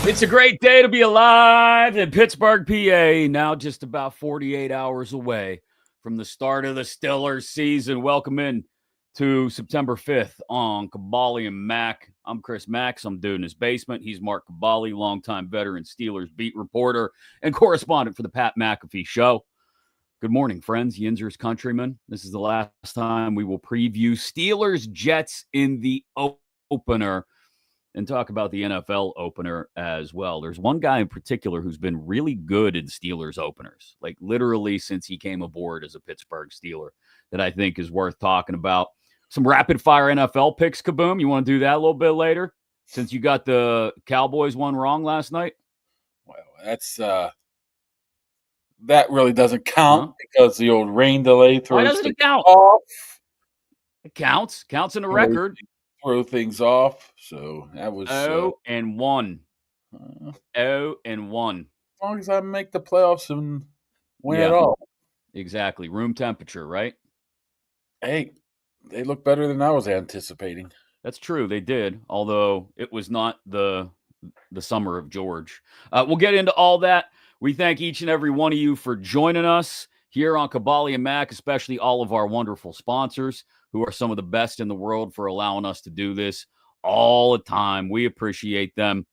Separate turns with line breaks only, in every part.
It's a great day to be alive in Pittsburgh, PA. Now just about 48 hours away from the start of the Steelers season. Welcome in to September 5th on Kaboly+Mack. I'm Chris Mack, some dude in his basement. He's Mark Kaboly, longtime veteran Steelers beat reporter and correspondent for the Pat McAfee Show. Good morning, friends, Yinzer's countrymen. This is the last time we will preview Steelers-Jets in the opener and talk about the NFL opener as well. There's one guy in particular who's been really good in Steelers openers, like literally since he came aboard as a Pittsburgh Steeler, that I think is worth talking about. Some rapid-fire NFL picks, Kaboom. You want to do that a little bit later since you got the Cowboys one wrong last night?
Well, that's that really doesn't count because the old rain delay throws
Why doesn't it count?
off.
It counts. Counts in the record.
Throw things off. So that was
0-1. 0-1.
As long as I make the playoffs and win it all.
Exactly. Room temperature, right?
Hey, they look better than I was anticipating.
That's true. They did, although it was not the summer of George. We'll get into all that. We thank each and every one of you for joining us here on Kaboly+Mack, especially all of our wonderful sponsors who are some of the best in the world for allowing us to do this all the time. We appreciate them,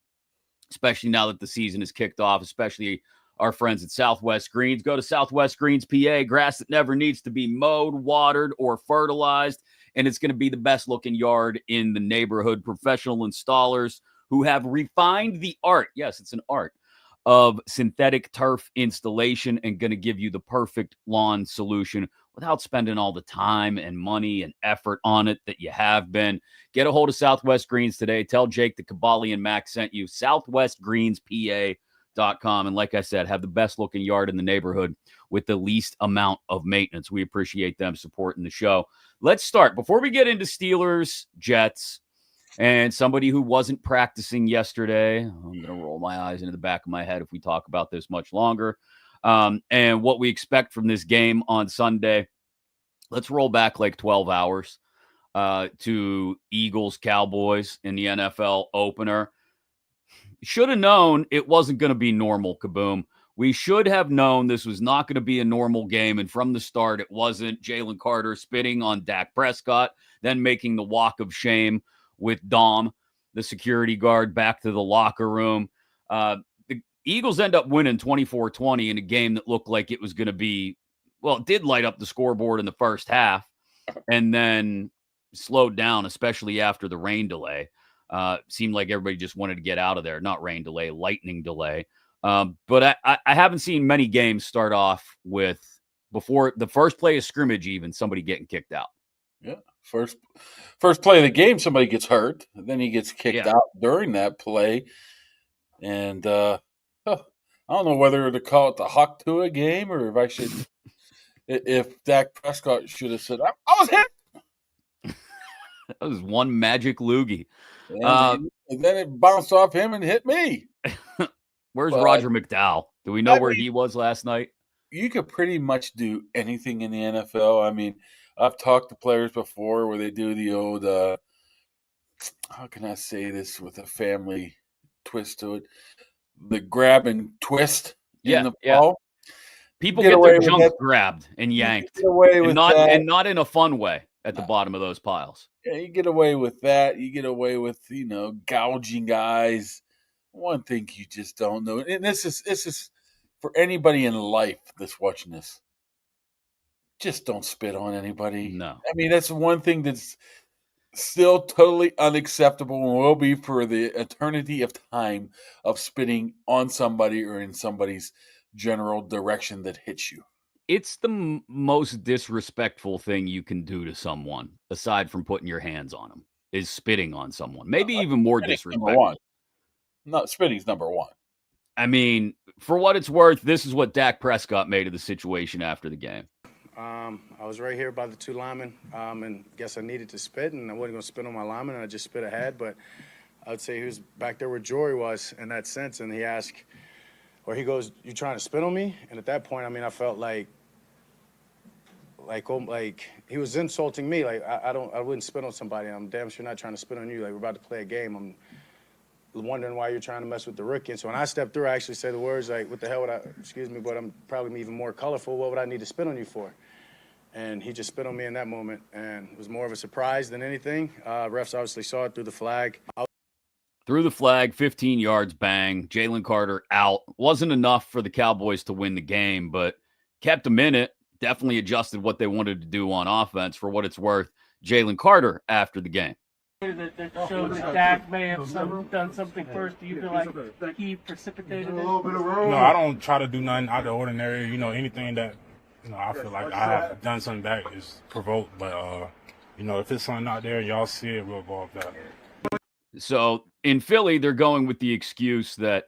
especially now that the season is kicked off, especially our friends at Southwest Greens. Go to Southwest Greens, PA, grass that never needs to be mowed, watered, or fertilized, and it's going to be the best-looking yard in the neighborhood. Professional installers who have refined the art, yes, it's an art, of synthetic turf installation and going to give you the perfect lawn solution without spending all the time and money and effort on it that you have been. Get a hold of Southwest Greens today. Tell Jake that Kaboly+Mack sent you. SouthwestGreensPA.com. And like I said, have the best looking yard in the neighborhood with the least amount of maintenance. We appreciate them supporting the show. Let's start. Before we get into Steelers, Jets, and somebody who wasn't practicing yesterday, I'm going to roll my eyes into the back of my head if we talk about this much longer, and what we expect from this game on Sunday. Let's roll back like 12 hours to Eagles-Cowboys in the NFL opener. Should have known it wasn't going to be normal, Kaboom. We should have known this was not going to be a normal game, and from the start, it wasn't. Jalen Carter spitting on Dak Prescott, then making the walk of shame with Dom, the security guard, back to the locker room. The Eagles end up winning 24-20 in a game that looked like it was going to be, well, it did light up the scoreboard in the first half and then slowed down, especially after the rain delay. Seemed like everybody just wanted to get out of there. Not rain delay, lightning delay. But I haven't seen many games start off with, before the first play of scrimmage even, somebody getting kicked out.
Yeah. First play of the game, somebody gets hurt. And then he gets kicked out during that play. And I don't know whether to call it the Huck Tua game or if I should, if Dak Prescott should have said, I was hit.
That was one magic loogie.
And then it bounced off him and hit me.
Where's Roger McDowell? Do we know where he was last night?
You could pretty much do anything in the NFL. I mean, I've talked to players before where they do the old, how can I say this with a family twist to it? The grab and twist in the ball.
People get their junk grabbed and yanked. And not in a fun way at the bottom of those piles.
Yeah, you get away with that. You get away with, gouging guys. One thing you just don't know. And this is for anybody in life that's watching this. Just don't spit on anybody.
No.
I mean, that's one thing that's still totally unacceptable and will be for the eternity of time of spitting on somebody or in somebody's general direction that hits you.
It's the most disrespectful thing you can do to someone, aside from putting your hands on them, is spitting on someone. Maybe even more disrespectful.
No, spitting's number one.
I mean, for what it's worth, this is what Dak Prescott made of the situation after the game.
I was right here by the two linemen, and guess I needed to spit, and I wasn't going to spit on my lineman, and I just spit ahead. But I would say he was back there where Jory was in that sense, and he asked, or he goes, "You trying to spit on me?" And at that point, I mean, I felt like he was insulting me. Like I wouldn't spit on somebody. I'm damn sure not trying to spit on you. Like we're about to play a game. wondering why you're trying to mess with the rookie. And so when I stepped through, I actually said the words like, what the hell would I, excuse me, but I'm probably even more colorful. What would I need to spit on you for? And he just spit on me in that moment. And it was more of a surprise than anything. Refs obviously saw it through the flag.
Through the flag, 15 yards, bang. Jalen Carter out. Wasn't enough for the Cowboys to win the game, but kept them in it. Definitely adjusted what they wanted to do on offense. For what it's worth, Jalen Carter after the game.
That showed that Dak may have done something first. Do you feel like he precipitated it?
No, I don't try to do nothing out of the ordinary. Anything that I feel like I have done something that is provoked. But if it's something out there and y'all see it, we'll go off that.
So in Philly, they're going with the excuse that,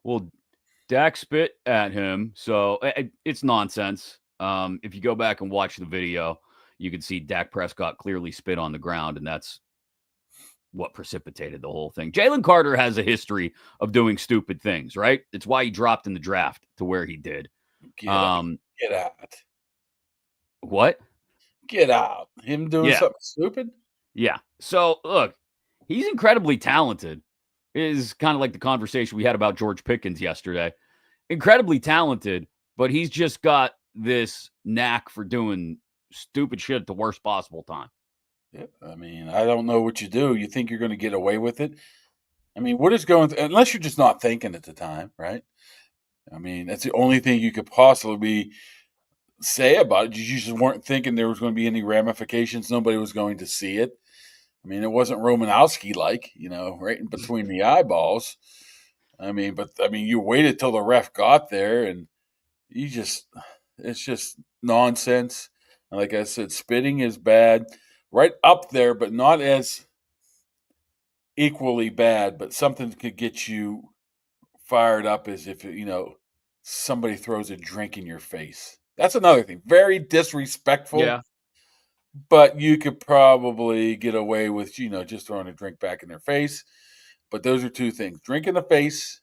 well, Dak spit at him, so it's nonsense. If you go back and watch the video, you can see Dak Prescott clearly spit on the ground, and that's what precipitated the whole thing. Jalen Carter has a history of doing stupid things, right? It's why he dropped in the draft to where he did.
Get out.
What?
Get out. Him doing something stupid?
Yeah. So, look, he's incredibly talented. Is kind of like the conversation we had about George Pickens yesterday. Incredibly talented, but he's just got this knack for doing stupid shit at the worst possible time.
Yeah, I mean, I don't know what you do. You think you're going to get away with it? I mean, what is going through, unless you're just not thinking at the time, right? I mean, that's the only thing you could possibly say about it. You just weren't thinking there was going to be any ramifications. Nobody was going to see it. I mean, it wasn't Romanowski-like, right in between the eyeballs. But you waited till the ref got there, and it's just nonsense. And like I said, spitting is bad. Right up there, but not as equally bad, but something that could get you fired up as if, somebody throws a drink in your face. That's another thing. Very disrespectful.
Yeah.
But you could probably get away with, just throwing a drink back in their face. But those are two things. Drink in the face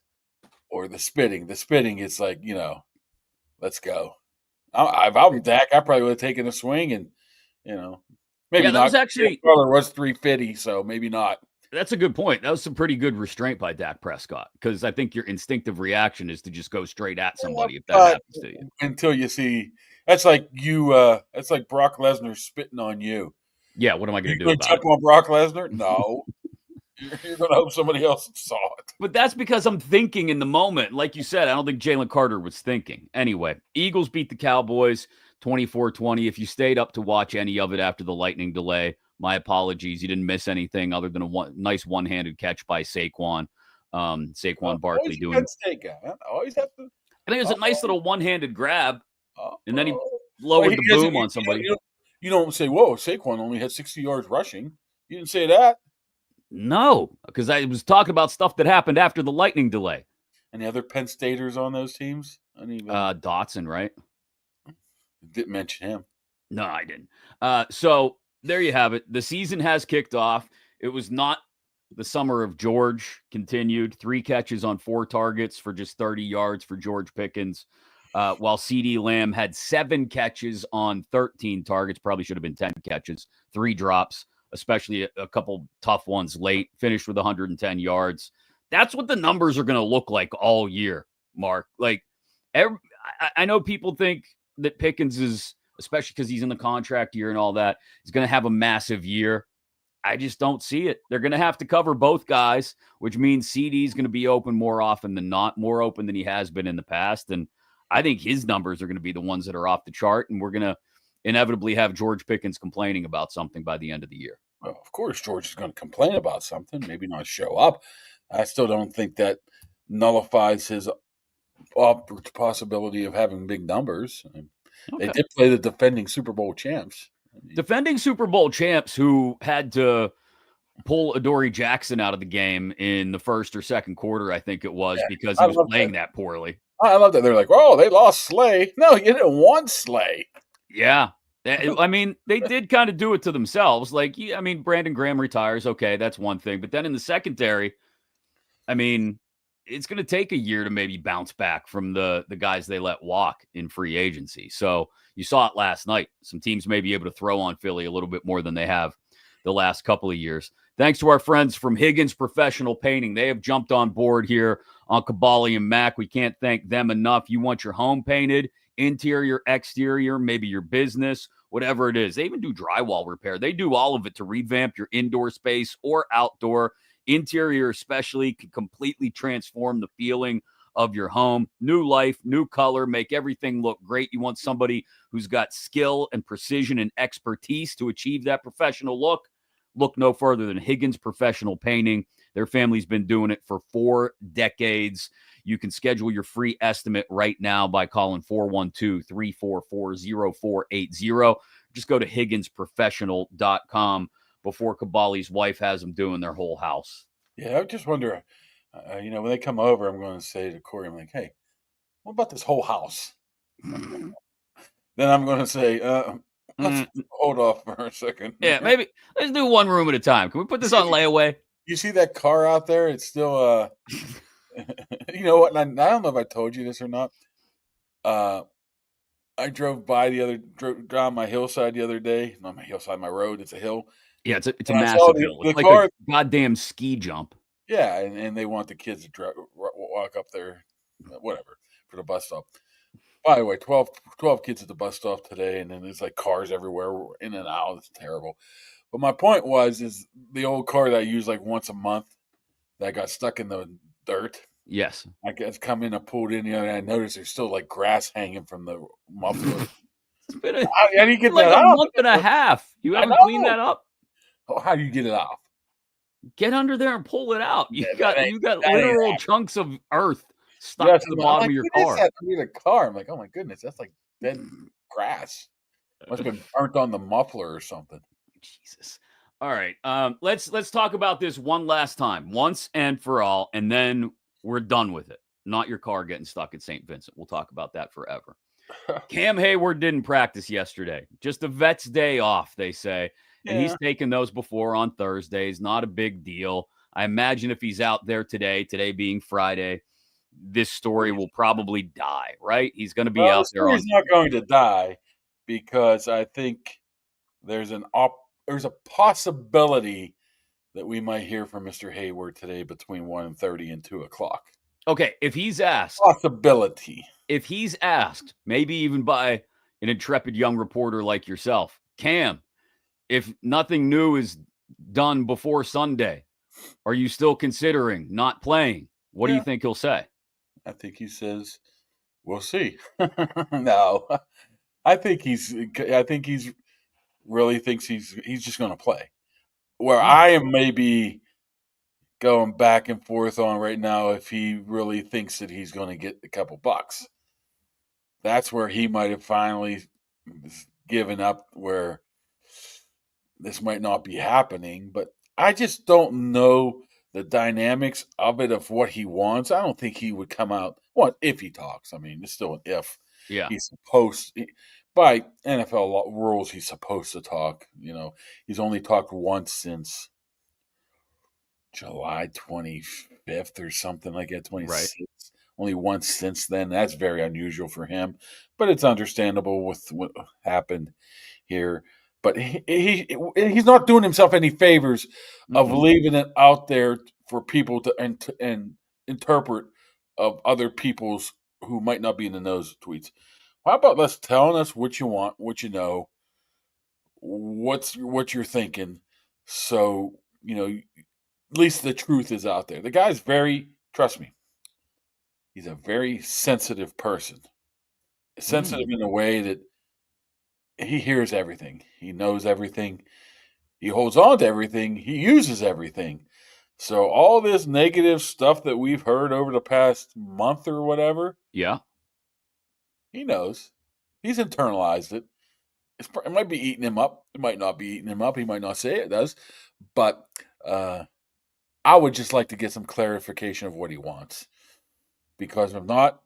or the spitting. The spitting, it's like, let's go. If I'm Dak, I probably would have taken a swing and, maybe not.
That was actually,
brother was 350, so maybe not.
That's a good point. That was some pretty good restraint by Dak Prescott, because I think your instinctive reaction is to just go straight at somebody if that happens to you.
Until you see, that's like that's like Brock Lesnar spitting on you.
Yeah, what am I going to do
about
it?
Jump on Brock Lesnar? No. You're going to hope somebody else saw it.
But that's because I'm thinking in the moment. Like you said, I don't think Jalen Carter was thinking. Anyway, Eagles beat the Cowboys 24-20. If you stayed up to watch any of it after the lightning delay, my apologies. You didn't miss anything other than a nice one-handed catch by Saquon. Saquon Barkley doing.
Always have to.
I think it was a nice little one-handed grab, and then he lowered the boom on somebody.
You don't say, "Whoa, Saquon only had 60 yards rushing." You didn't say that.
No, because I was talking about stuff that happened after the lightning delay.
Any other Penn Staters on those teams?
Dotson, right?
Didn't mention him.
No, I didn't. So there you have it. The season has kicked off. It was not the summer of George continued. 3 catches on 4 targets for just 30 yards for George Pickens, while CeeDee Lamb had 7 catches on 13 targets. Probably should have been 10 catches, 3 drops, especially a couple tough ones late. Finished with 110 yards. That's what the numbers are going to look like all year, Mark. Like, I know people think that Pickens is, especially because he's in the contract year and all that, is going to have a massive year. I just don't see it. They're going to have to cover both guys, which means CD is going to be open more often than not, more open than he has been in the past. And I think his numbers are going to be the ones that are off the chart, and we're going to inevitably have George Pickens complaining about something by the end of the year.
Well, of course, George is going to complain about something, maybe not show up. I still don't think that nullifies his possibility of having big numbers. Okay. They did play the defending Super Bowl champs.
Defending Super Bowl champs who had to pull Adoree Jackson out of the game in the first or second quarter, I think it was, because he was playing that poorly.
I love that. They're like, oh, they lost Slay. No, you didn't want Slay.
Yeah. I mean, they did kind of do it to themselves. Like, I mean, Brandon Graham retires. Okay, that's one thing. But then in the secondary, I mean, it's going to take a year to maybe bounce back from the guys they let walk in free agency. So you saw it last night. Some teams may be able to throw on Philly a little bit more than they have the last couple of years. Thanks to our friends from Higgins Professional Painting. They have jumped on board here on Kaboly+Mack. We can't thank them enough. You want your home painted, interior, exterior, maybe your business, whatever it is. They even do drywall repair. They do all of it to revamp your indoor space or outdoor. Interior especially can completely transform the feeling of your home. New life, new color, make everything look great. You want somebody who's got skill and precision and expertise to achieve that professional look. Look no further than Higgins Professional Painting. Their family's been doing it for 4 decades. You can schedule your free estimate right now by calling 412-344-0480. Just go to higginsprofessional.com before Kaboly's wife has them doing their whole house.
Yeah, I just wonder, when they come over, I'm going to say to Corey, I'm like, hey, what about this whole house? Then I'm going to say, let's hold off for a second.
Yeah, maybe let's do one room at a time. Can we put this on layaway?
You see that car out there? It's still, you know what? And I don't know if I told you this or not. I drove down my hillside the other day. Not my hillside, my road. It's a hill.
Yeah, it's a massive hill. It's like a goddamn ski jump.
Yeah, and they want the kids to walk up there, whatever, for the bus stop. By the way, 12 kids at the bus stop today, and then there's like cars everywhere, in and out. It's terrible. But my point is the old car that I use like once a month that got stuck in the dirt.
Yes.
I guess come in and pulled in the other day. I noticed there's still like grass hanging from the muffler.
It's been
how do you get
like
that
a
out?
month and a half. You haven't cleaned that up?
How do you get it off?
Get under there and pull it out. You got
that
literal chunks of earth stuck to the bottom of your car.
What is that under the car? I'm like, oh my goodness, that's like dead grass. Must have been burnt on the muffler or something.
Jesus. All right. Let's talk about this one last time, once and for all, and then we're done with it. Not your car getting stuck at St. Vincent. We'll talk about that forever. Cam Heyward didn't practice yesterday. Just a vet's day off, they say. And he's taken those before on Thursdays. Not a big deal. I imagine if he's out there today being Friday, this story will probably die, right? He's going to be out there.
He's not going to die because I think there's a possibility that we might hear from Mr. Heyward today between 1:30 and 2 o'clock.
Okay, if he's asked.
Possibility.
If he's asked, maybe even by an intrepid young reporter like yourself, Cam, if nothing new is done before Sunday, are you still considering not playing? What do you think he'll say?
I think he says, we'll see. No, I think he's really thinks he's just going to play. Where I am maybe going back and forth on right now, if he really thinks that he's going to get a couple bucks, that's where he might have finally given up, where this might not be happening. But I just don't know the dynamics of it, of what he wants. I don't think he would come out. What if he talks? I mean, it's still an if.
Yeah,
he's by NFL rules, he's supposed to talk. You know, he's only talked once since July 25th or something like that. 26th. Right. Only once since then. That's very unusual for him, but it's understandable with what happened here. But he's not doing himself any favors of leaving it out there for people to and interpret of other people's who might not be in the nose tweets. How about let's telling us what you want, what you know, what you're thinking, so at least the truth is out there. The guy's trust me, he's a very sensitive person. Sensitive in a way that he hears everything. He knows everything. He holds on to everything. He uses everything. So all this negative stuff that we've heard over the past month or whatever, he knows. He's internalized it. It might be eating him up. It might not be eating him up. He might not say it does. But I would just like to get some clarification of what he wants. Because I'm not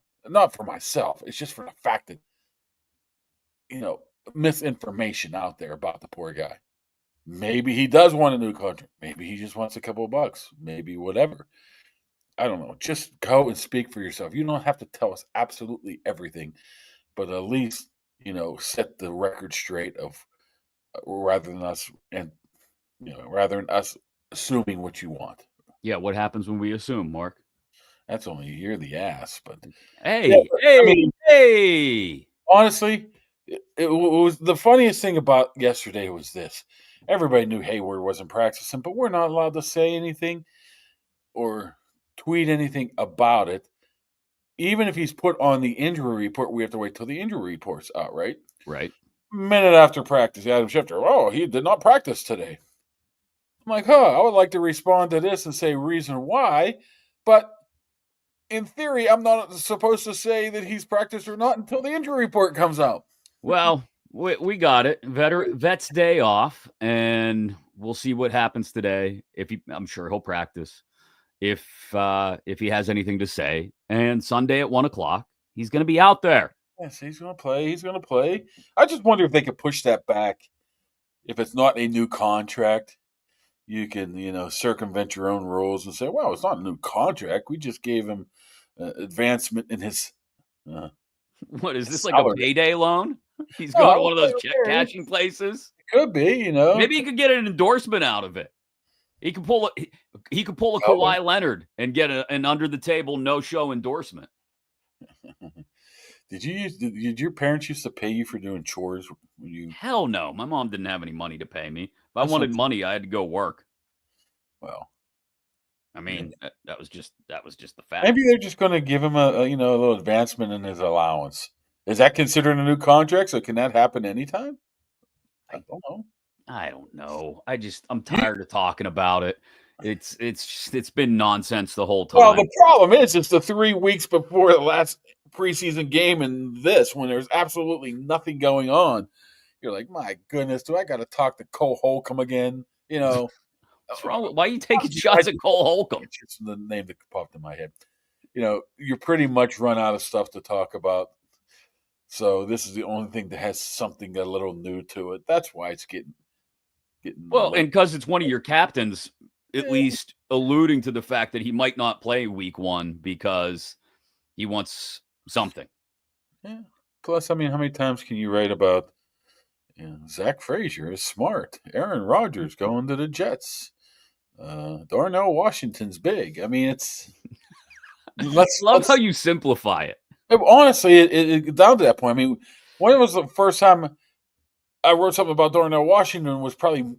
for myself. It's just for the fact that, misinformation out there about the poor guy. Maybe he does want a new contract. Maybe he just wants a couple of bucks. Maybe whatever. I don't know. Just go and speak for yourself. You don't have to tell us absolutely everything, but at least, set the record straight of rather than us assuming what you want.
Yeah, what happens when we assume, Mark?
That's only you're the ass, but
Hey,
yeah, I mean,
hey!
honestly, it was the funniest thing about yesterday was this. Everybody knew Heyward wasn't practicing, but we're not allowed to say anything or tweet anything about it. Even if he's put on the injury report, we have to wait till the injury report's out, right?
Right.
Minute after practice, Adam Schefter, oh, he did not practice today. I'm like, I would like to respond to this and say reason why, but in theory, I'm not supposed to say that he's practiced or not until the injury report comes out.
Well, we got it. Vet's day off, and we'll see what happens today. I'm sure he'll practice. If he has anything to say, and Sunday at 1:00, he's going to be out there.
Yes, he's going to play. He's going to play. I just wonder if they could push that back. If it's not a new contract, you can, circumvent your own rules and say, well, it's not a new contract. We just gave him advancement in his
What is this,
salary.
like a payday loan? He's going to one of those check cashing places.
It could be,
Maybe he could get an endorsement out of it. He could pull a Kawhi Leonard and get an under the table no show endorsement.
Did your parents used to pay you for doing chores when you?
Hell no. My mom didn't have any money to pay me. If I wanted money, I had to go work.
Well,
I mean, that was just the fact.
Maybe they're just going to give him a little advancement in his allowance. Is that considered a new contract? So can that happen anytime? I don't know.
I'm tired of talking about it. It's been nonsense the whole time.
Well, the problem is it's the 3 weeks before the last preseason game and this, when there's absolutely nothing going on. You're like, my goodness, do I got to talk to Cole Holcomb again?
What's wrong? Why are you taking shots at Cole Holcomb?
It's the name that popped in my head. You're pretty much run out of stuff to talk about. So this is the only thing that has something a little new to it. That's why it's getting
well,
late.
and because it's one of your captains, at least alluding to the fact that he might not play week 1 because he wants something.
Yeah. Plus, I mean, how many times can you write about Zach Frazier is smart, Aaron Rodgers going to the Jets, Darnell Washington's big. I mean, it's
love how you simplify it.
Honestly, it down to that point. I mean, when was the first time I wrote something about Darnell Washington was probably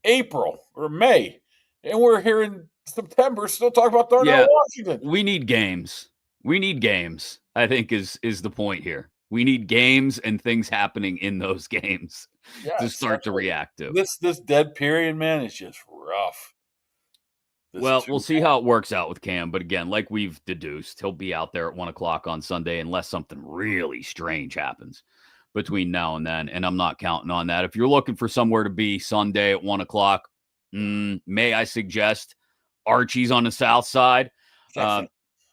April or May, and we're here in September still talking about Darnell Washington.
We need games. I think is the point here. We need games and things happening in those games to start to react to.
This dead period, man, is just rough.
Well, we'll see how it works out with Cam. But again, like we've deduced, he'll be out there at 1:00 on Sunday unless something really strange happens between now and then. And I'm not counting on that. If you're looking for somewhere to be Sunday at 1:00, may I suggest Archie's on the South Side?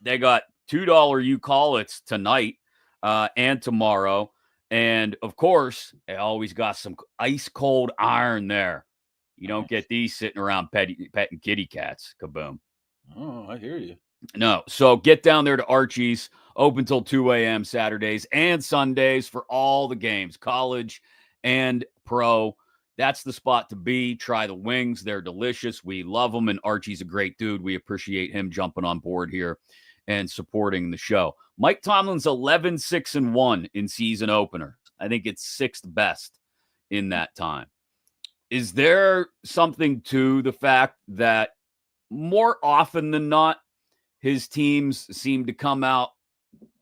They got $2 you call it's tonight and tomorrow. And of course, they always got some ice cold iron there. You don't get these sitting around petting kitty cats. Kaboom.
Oh, I hear you.
No. So get down there to Archie's, open till 2 a.m. Saturdays and Sundays for all the games, college and pro. That's the spot to be. Try the wings. They're delicious. We love them. And Archie's a great dude. We appreciate him jumping on board here and supporting the show. Mike Tomlin's 11-6-1 in season opener. I think it's 6th best in that time. Is there something to the fact that more often than not, his teams seem to come out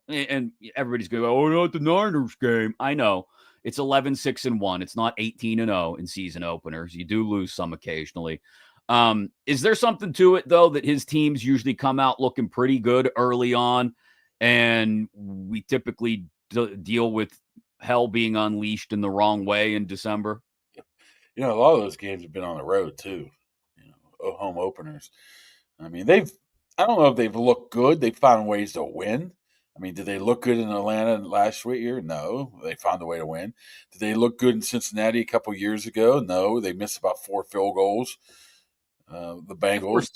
and everybody's going, oh, not the Niners game. I know. It's 11-6-1. It's not 18-0 in season openers. You do lose some occasionally. Is there something to it, though, that his teams usually come out looking pretty good early on, and we typically deal with hell being unleashed in the wrong way in December?
A lot of those games have been on the road, too. Home openers. I mean, I don't know if they've looked good. They found ways to win. I mean, did they look good in Atlanta last year? No. They found a way to win. Did they look good in Cincinnati a couple years ago? No. They missed about 4 field goals. The Bengals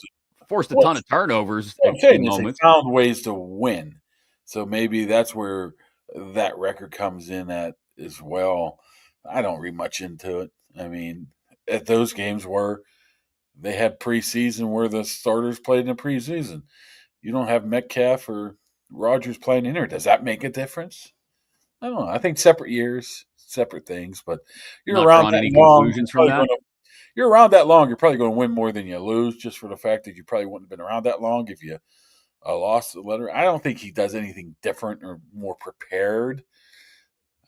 forced a ton of turnovers.
They found ways to win. So maybe that's where that record comes in at as well. I don't read much into it. I mean, those games were they had preseason where the starters played in the preseason. You don't have Metcalf or Rodgers playing in there. Does that make a difference? I don't know. I think separate years, separate things, but you're
Not
around
drawing
that
any
long.
conclusions from that.
You're around that long. You're probably going to win more than you lose, just for the fact that you probably wouldn't have been around that long if you lost the letter. I don't think he does anything different or more prepared.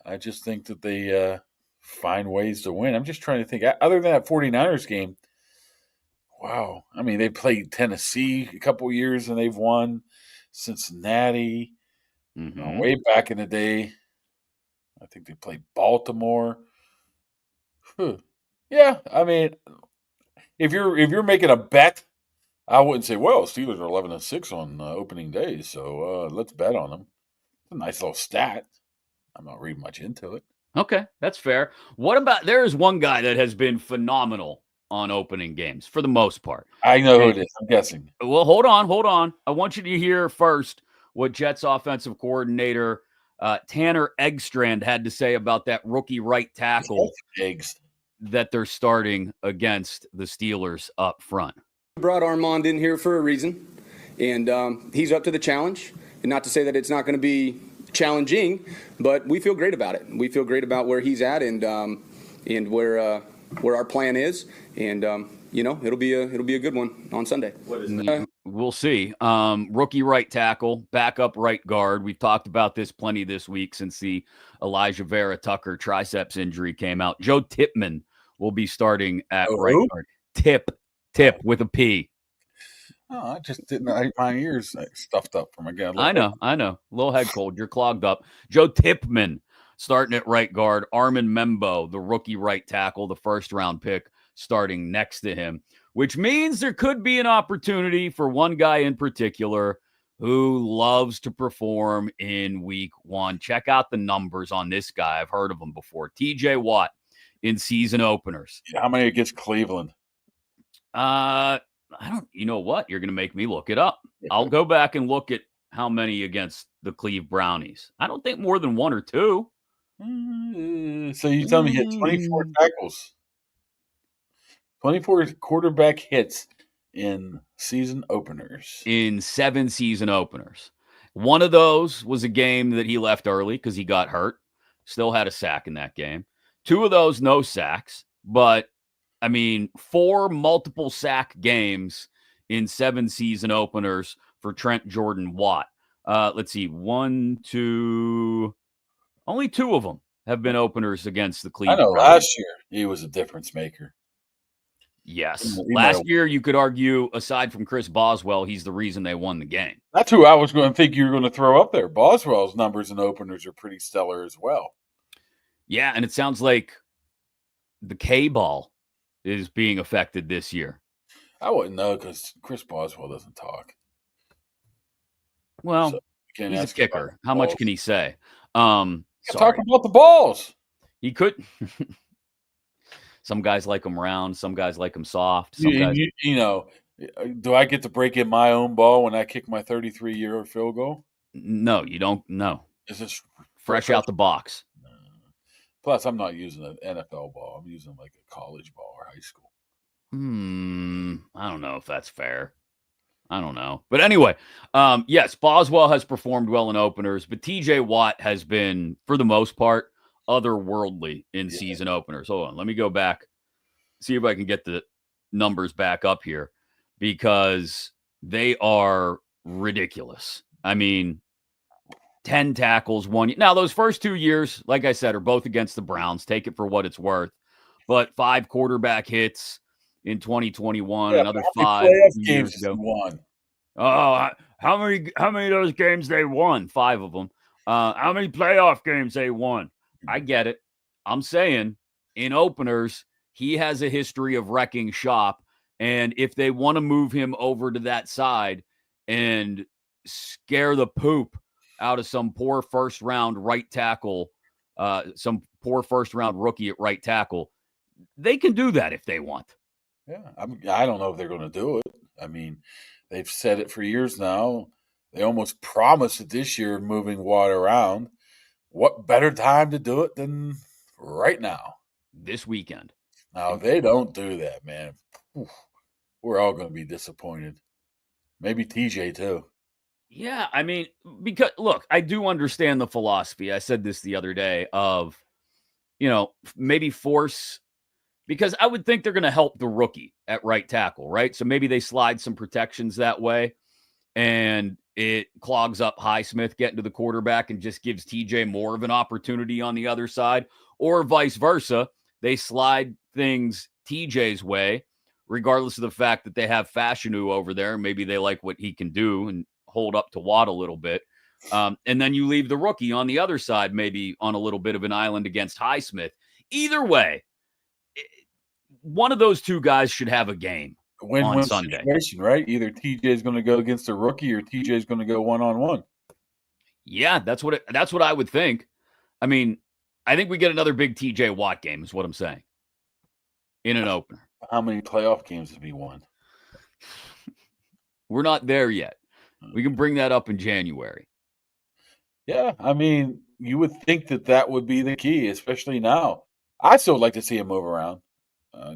I just think that they find ways to win. I'm just trying to think. Other than that 49ers game, wow. I mean, they played Tennessee a couple of years and they've won. Cincinnati, way back in the day. I think they played Baltimore. Yeah, I mean, if you're making a bet, I wouldn't say, well, Steelers are 11-6 on opening day, so let's bet on them. It's a nice little stat. I'm not reading much into it.
Okay, that's fair. What about, there's one guy that has been phenomenal on opening games for the most part.
I know who it is. I'm guessing.
Well, hold on. I want you to hear first what Jets offensive coordinator Tanner Eggstrand had to say about that rookie right tackle that they're starting against the Steelers up front.
We brought Armand in here for a reason, and he's up to the challenge. And not to say that it's not going to be challenging, but we feel great about it. We feel great about where he's at and where our plan is, and it'll be a good one on Sunday.
We'll see. Rookie right tackle, backup right guard. We've talked about this plenty this week since the Elijah Vera Tucker triceps injury came out. Joe Tipman will be starting at right guard. Tip with a P.
Oh, I just didn't. My ears stuffed up from again.
I know. A little head cold. You're clogged up. Joe Tipman starting at right guard. Armin Membo, the rookie right tackle, the first-round pick, starting next to him, which means there could be an opportunity for one guy in particular who loves to perform in week one. Check out the numbers on this guy. I've heard of him before. TJ Watt in season openers.
How many against Cleveland?
I don't, you know what? You're going to make me look it up. I'll go back and look at how many against the Cleve Brownies. I don't think more than one or two.
So you tell me he had 24 tackles, 24 quarterback hits in season openers.
In 7 season openers. One of those was a game that he left early because he got hurt. Still had a sack in that game. 2 of those, no sacks. But, 4 multiple sack games in 7 season openers for Trent Jordan Watt. Let's see. 1, 2. Only 2 of them have been openers against the Cleveland.
I know last year he was a difference maker.
Yes. Last year, you could argue, aside from Chris Boswell, he's the reason they won the game.
That's who I was going to think you were going to throw up there. Boswell's numbers and openers are pretty stellar as well.
Yeah, and it sounds like the K-ball is being affected this year.
I wouldn't know because Chris Boswell doesn't talk.
Well, he's a kicker. How much can he say?
Talk about the balls.
He could. Some guys like them round. Some guys like them soft. Some guys...
do I get to break in my own ball when I kick my 33-yard field goal?
No, you don't. No.
Is this
fresh out the box?
Plus, I'm not using an NFL ball. I'm using like a college ball or high school.
I don't know if that's fair. I don't know. But anyway, yes, Boswell has performed well in openers, but TJ Watt has been, for the most part, otherworldly in season openers. Hold on. Let me go back, see if I can get the numbers back up here because they are ridiculous. 10 tackles, 1 now those first 2 years, like I said, are both against the Browns. Take it for what it's worth. But 5 quarterback hits in 2021, another 5 years ago.
Won.
Oh, how many of those games they won? 5 of them. How many playoff games they won? I get it. I'm saying in openers, he has a history of wrecking shop. And if they want to move him over to that side and scare the poop out of some poor first-round right tackle, some poor first-round rookie at right tackle, they can do that if they want.
Yeah, I don't know if they're going to do it. They've said it for years now. They almost promised it this year, moving Watt around. What better time to do it than right now?
This weekend.
Now, they don't do that, man. Oof. we're all going to be disappointed. Maybe TJ too.
Yeah, I mean, because look, I do understand the philosophy. I said this the other day of, maybe force, because I would think they're going to help the rookie at right tackle, right? So maybe they slide some protections that way, and it clogs up Highsmith getting to the quarterback and just gives TJ more of an opportunity on the other side, or vice versa. They slide things TJ's way, regardless of the fact that they have Fashanu over there. Maybe they like what he can do and hold up to Watt a little bit. And then you leave the rookie on the other side, maybe on a little bit of an island against Highsmith. Either way, one of those two guys should have a game on Sunday.
Situation, right? Either TJ is going to go against the rookie or TJ is going to go one-on-one.
Yeah, that's what I would think. I mean, I think we get another big TJ Watt game is what I'm saying in an opener.
How many playoff games have he won?
We're not there yet. We can bring that up in January.
Yeah, I mean, you would think that would be the key, especially now. I still like to see him move around.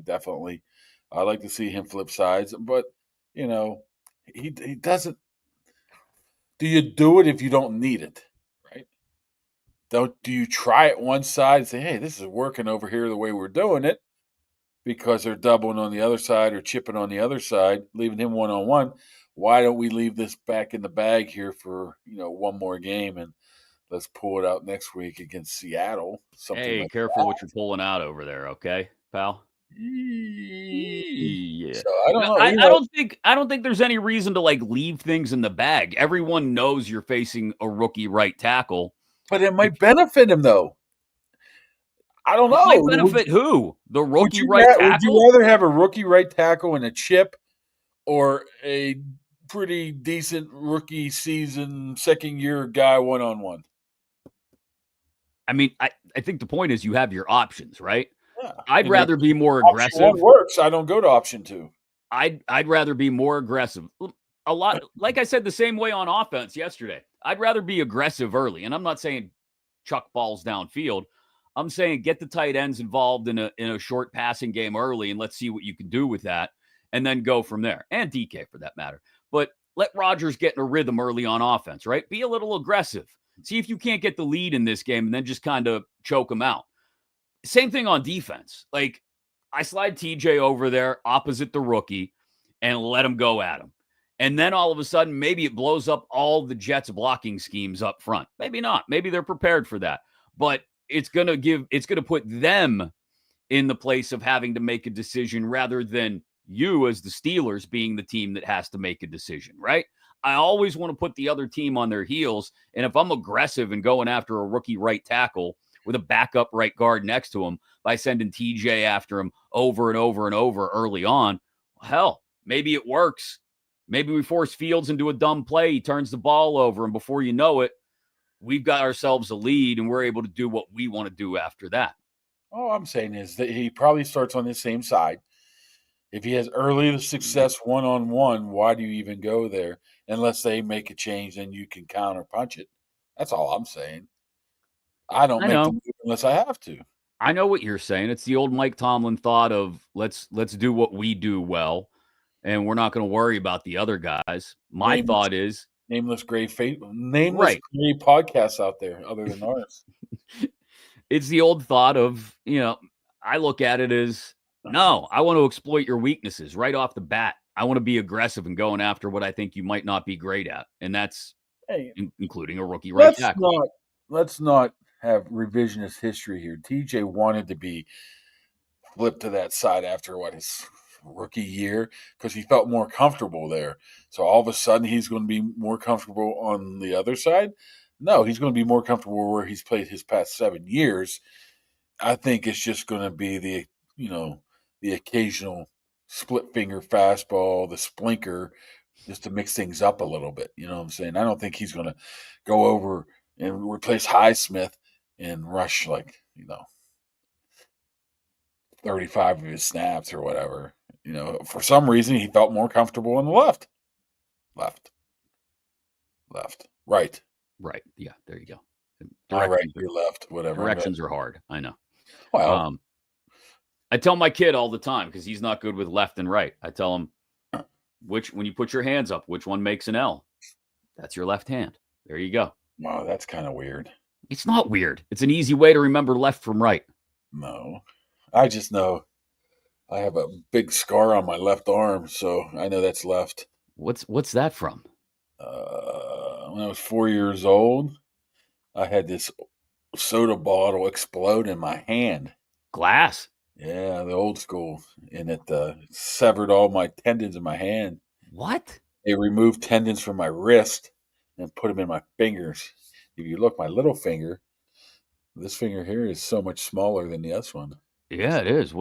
Definitely. I like to see him flip sides, but he doesn't. Do you do it if you don't need it, right? Do you try it one side and say, hey, this is working over here the way we're doing it, because they're doubling on the other side or chipping on the other side, leaving him one-on-one. Why don't we leave this back in the bag here for, one more game, and let's pull it out next week against Seattle?
Hey, like careful what you're pulling out over there, okay, pal? Yeah.
So I don't know.
I don't think there's any reason to leave things in the bag. Everyone knows you're facing a rookie right tackle.
But it might benefit him though. I don't know.
It might benefit who? The rookie right tackle?
Would you rather have a rookie right tackle and a chip, or a pretty decent rookie season, second year guy one-on-one?
I mean, I think the point is you have your options, right?
Yeah.
I'd rather be more aggressive.
Option 1 works. I don't go to option 2.
I'd rather be more aggressive. A lot, like I said, the same way on offense yesterday. I'd rather be aggressive early, and I'm not saying chuck balls downfield. I'm saying get the tight ends involved in a short passing game early, and let's see what you can do with that, and then go from there. And DK for that matter. But let Rodgers get in a rhythm early on offense, right? Be a little aggressive. See if you can't get the lead in this game, and then just kind of choke them out. Same thing on defense. I slide TJ over there opposite the rookie and let him go at him. And then all of a sudden, maybe it blows up all the Jets blocking schemes up front. Maybe not. Maybe they're prepared for that. But it's going to put them in the place of having to make a decision rather than you as the Steelers being the team that has to make a decision, right? I always want to put the other team on their heels. And if I'm aggressive and going after a rookie right tackle with a backup right guard next to him by sending TJ after him over and over and over early on, hell, maybe it works. Maybe we force Fields into a dumb play. He turns the ball over, and before you know it, we've got ourselves a lead, and we're able to do what we want to do after that.
All I'm saying is that he probably starts on the same side. If he has early success one-on-one, why do you even go there? Unless they make a change, then you can counter-punch it. That's all I'm saying. I don't make the move unless I have to.
I know what you're saying. It's the old Mike Tomlin thought of let's do what we do well, and we're not going to worry about the other guys. My thought is
nameless gray podcasts out there other than ours.
It's the old thought of, I look at it as, no, I want to exploit your weaknesses right off the bat. I want to be aggressive and going after what I think you might not be great at, and that's including a rookie right tackle.
Let's not have revisionist history here. TJ wanted to be flipped to that side after his rookie year because he felt more comfortable there. So all of a sudden he's going to be more comfortable on the other side? No, he's going to be more comfortable where he's played his past 7 years. I think it's just going to be the occasional split finger fastball, the splinker, just to mix things up a little bit. You know what I'm saying? I don't think he's going to go over and replace Highsmith and rush 35 of his snaps or whatever. For some reason he felt more comfortable on the left. Right.
Yeah, there you go.
All right, your left, whatever.
Directions are hard. I know.
Well,
I tell my kid all the time because he's not good with left and right. I tell him, when you put your hands up, which one makes an L? That's your left hand. There you go.
Wow, that's kind of weird.
It's not weird. It's an easy way to remember left from right.
No, I just know I have a big scar on my left arm, so I know that's left.
What's that from?
When I was 4 years old, I had this soda bottle explode in my hand.
Glass.
Yeah, the old school, and it severed all my tendons in my hand.
What?
They removed tendons from my wrist and put them in my fingers. If you look, my little finger, this finger here is so much smaller than the other one.
Yeah, it is.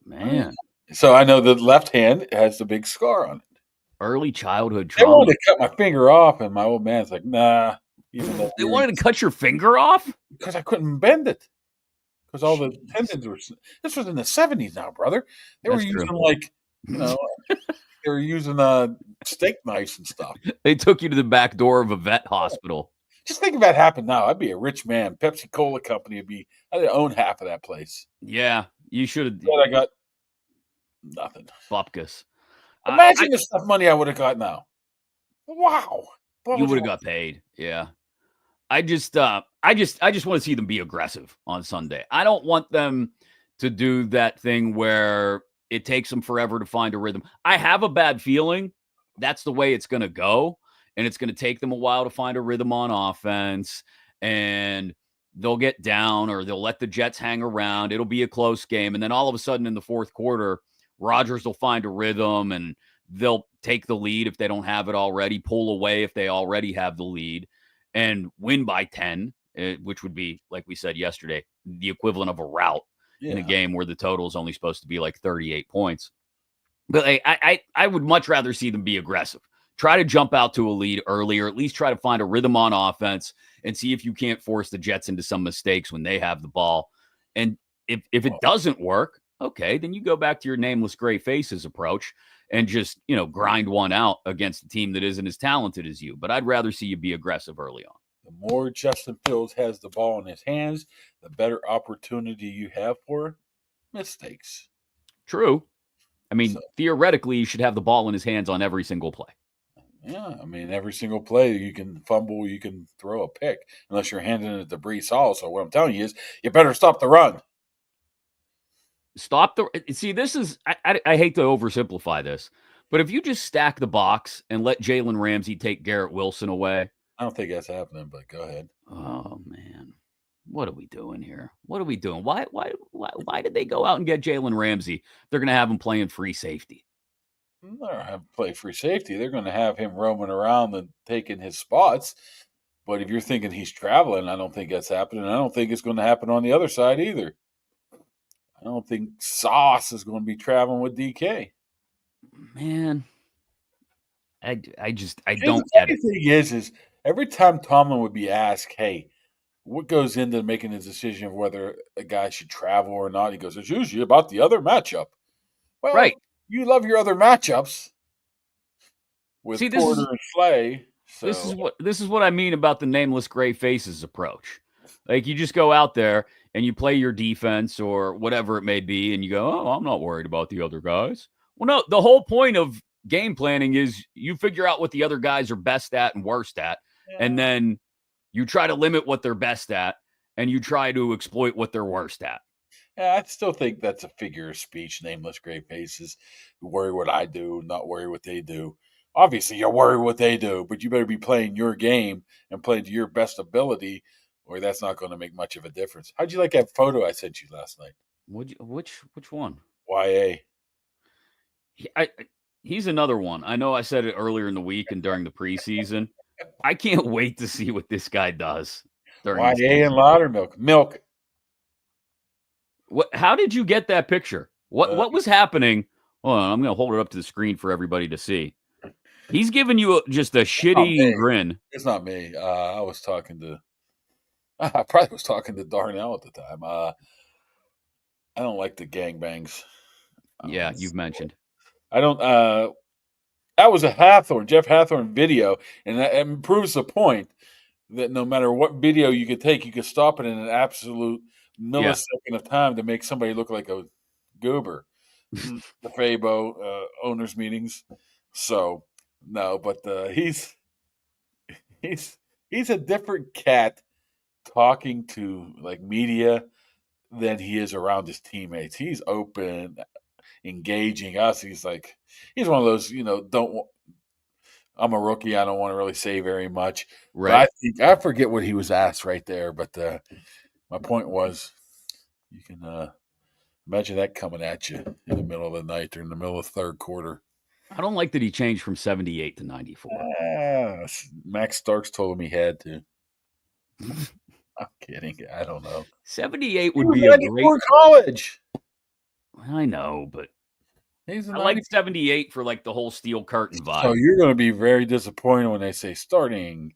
Man?
So I know the left hand has the big scar on it.
Early childhood
They
trauma.
wanted to cut my finger off, and my old man's like, nah.
They wanted to cut your finger off?
Because I couldn't bend it. Because all the tendons were. This was in the 70s now, brother. They were using they were using steak knives and stuff.
They took you to the back door of a vet hospital.
Just think if that happened now. I'd be a rich man. Pepsi Cola Company I'd own half of that place.
Yeah, you should have.
But I got nothing.
Bupkis.
Imagine the stuff money I would have got now. Wow.
You would have got paid. Yeah. I just want to see them be aggressive on Sunday. I don't want them to do that thing where it takes them forever to find a rhythm. I have a bad feeling that's the way it's going to go, and it's going to take them a while to find a rhythm on offense, and they'll get down or they'll let the Jets hang around. It'll be a close game, and then all of a sudden in the fourth quarter, Rodgers will find a rhythm, and they'll take the lead if they don't have it already, pull away if they already have the lead, and win by 10, which would be, like we said yesterday, the equivalent of a rout in a game where the total is only supposed to be like 38 points. But I would much rather see them be aggressive. Try to jump out to a lead early, or at least try to find a rhythm on offense and see if you can't force the Jets into some mistakes when they have the ball. And if it doesn't work, okay, then you go back to your nameless gray faces approach and just, grind one out against a team that isn't as talented as you. But I'd rather see you be aggressive early on.
The more Justin Fields has the ball in his hands, the better opportunity you have for mistakes.
True. I mean, theoretically, you should have the ball in his hands on every single play.
Yeah, I mean, every single play you can fumble, you can throw a pick, unless you're handing it to Brees Hall. So what I'm telling you is you better stop the run.
This is, I hate to oversimplify this, but if you just stack the box and let Jalen Ramsey take Garrett Wilson away.
I don't think that's happening, but go ahead.
Oh, man. What are we doing here? What are we doing? Why did they go out and get Jalen Ramsey? They're going to have him playing free safety.
They're going to have him play free safety. They're going to have him roaming around and taking his spots. But if you're thinking he's traveling, I don't think that's happening. I don't think it's going to happen on the other side either. I don't think Sauce is going to be traveling with DK.
Man, I don't
get it. The thing is every time Tomlin would be asked, hey, what goes into making a decision of whether a guy should travel or not, he goes, it's usually about the other matchup. Well,
right.
You love your other matchups with Porter and Slay. So.
This is what I mean about the nameless gray faces approach. Like, you just go out there and you play your defense or whatever it may be, and you go, oh, I'm not worried about the other guys. Well, no, the whole point of game planning is you figure out what the other guys are best at and worst at, and then you try to limit what they're best at, and you try to exploit what they're worst at.
Yeah, I still think that's a figure of speech, nameless gray faces. Worry what I do, not worry what they do. Obviously, you worry what they do, but you better be playing your game and playing to your best ability, or that's not going to make much of a difference. How'd you like that photo I sent you last night?
Which one?
YA.
He's another one. I know I said it earlier in the week and during the preseason. I can't wait to see what this guy does.
YA and Laudermilk. Milk.
How did you get that picture? What was happening? Hold on, I'm going to hold it up to the screen for everybody to see. He's giving you just a shitty grin.
It's not me. I probably was talking to Darnell at the time. I don't like the gangbangs.
Yeah, you've mentioned.
I don't. That was a Jeff Hathorn video, and that proves the point that no matter what video you could take, you could stop it in an absolute millisecond of time to make somebody look like a goober. The Fabo owners meetings. So no, but he's a different cat talking to like media than he is around his teammates. He's open, engaging us. He's one of those, I'm a rookie. I don't want to really say very much.
Right.
But I forget what he was asked right there. But my point was, you can imagine that coming at you in the middle of the night or in the middle of the third quarter.
I don't like that he changed from 78 to 94.
Max Starks told him he had to. I'm kidding. I don't know.
78 would be a great
college.
I know, but
I
like 78 for like the whole steel curtain vibe.
So you're going to be very disappointed when they say starting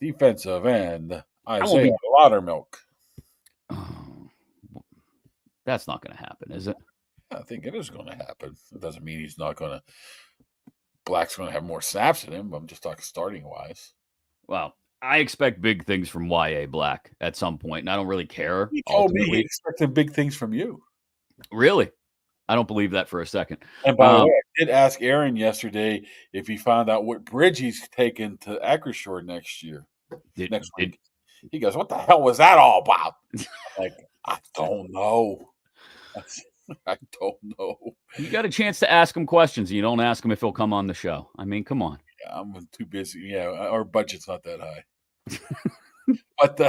defensive end Isaiah Laudermilk.
That's not going to happen, is it?
I think it is going to happen. It doesn't mean he's not going to. Black's going to have more snaps than him. But I'm just talking starting wise.
Well, I expect big things from Y.A. Black at some point, and I don't really care.
He told me he expected big things from you.
Really? I don't believe that for a second.
And by the way, I did ask Aaron yesterday if he found out what bridge he's taking to Acrisure next year. Next week. He goes, "What the hell was that all about?" Like, I don't know. I don't know.
You got a chance to ask him questions. You don't ask him if he'll come on the show. I mean, come on.
Yeah, I'm too busy. Yeah, our budget's not that high. But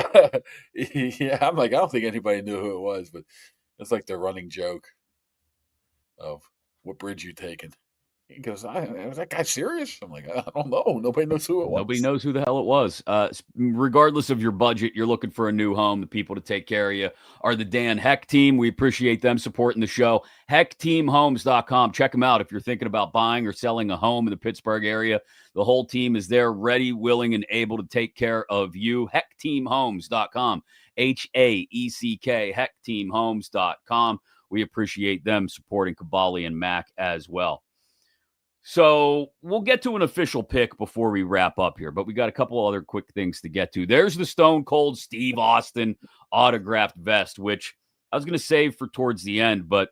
yeah, I'm like, I don't think anybody knew who it was, but it's like the running joke of what bridge you taking. He goes, was that guy serious? I'm like, I don't know. Nobody knows who it was.
Nobody knows who the hell it was. Regardless of your budget, you're looking for a new home. The people to take care of you are the Dan Heck team. We appreciate them supporting the show. HeckTeamHomes.com. Check them out if you're thinking about buying or selling a home in the Pittsburgh area. The whole team is there, ready, willing, and able to take care of you. HeckTeamHomes.com. HAECK. HeckTeamHomes.com. We appreciate them supporting Kaboly+Mack as well. So we'll get to an official pick before we wrap up here, but we got a couple other quick things to get to. There's the Stone Cold Steve Austin autographed vest, which I was going to save for towards the end, but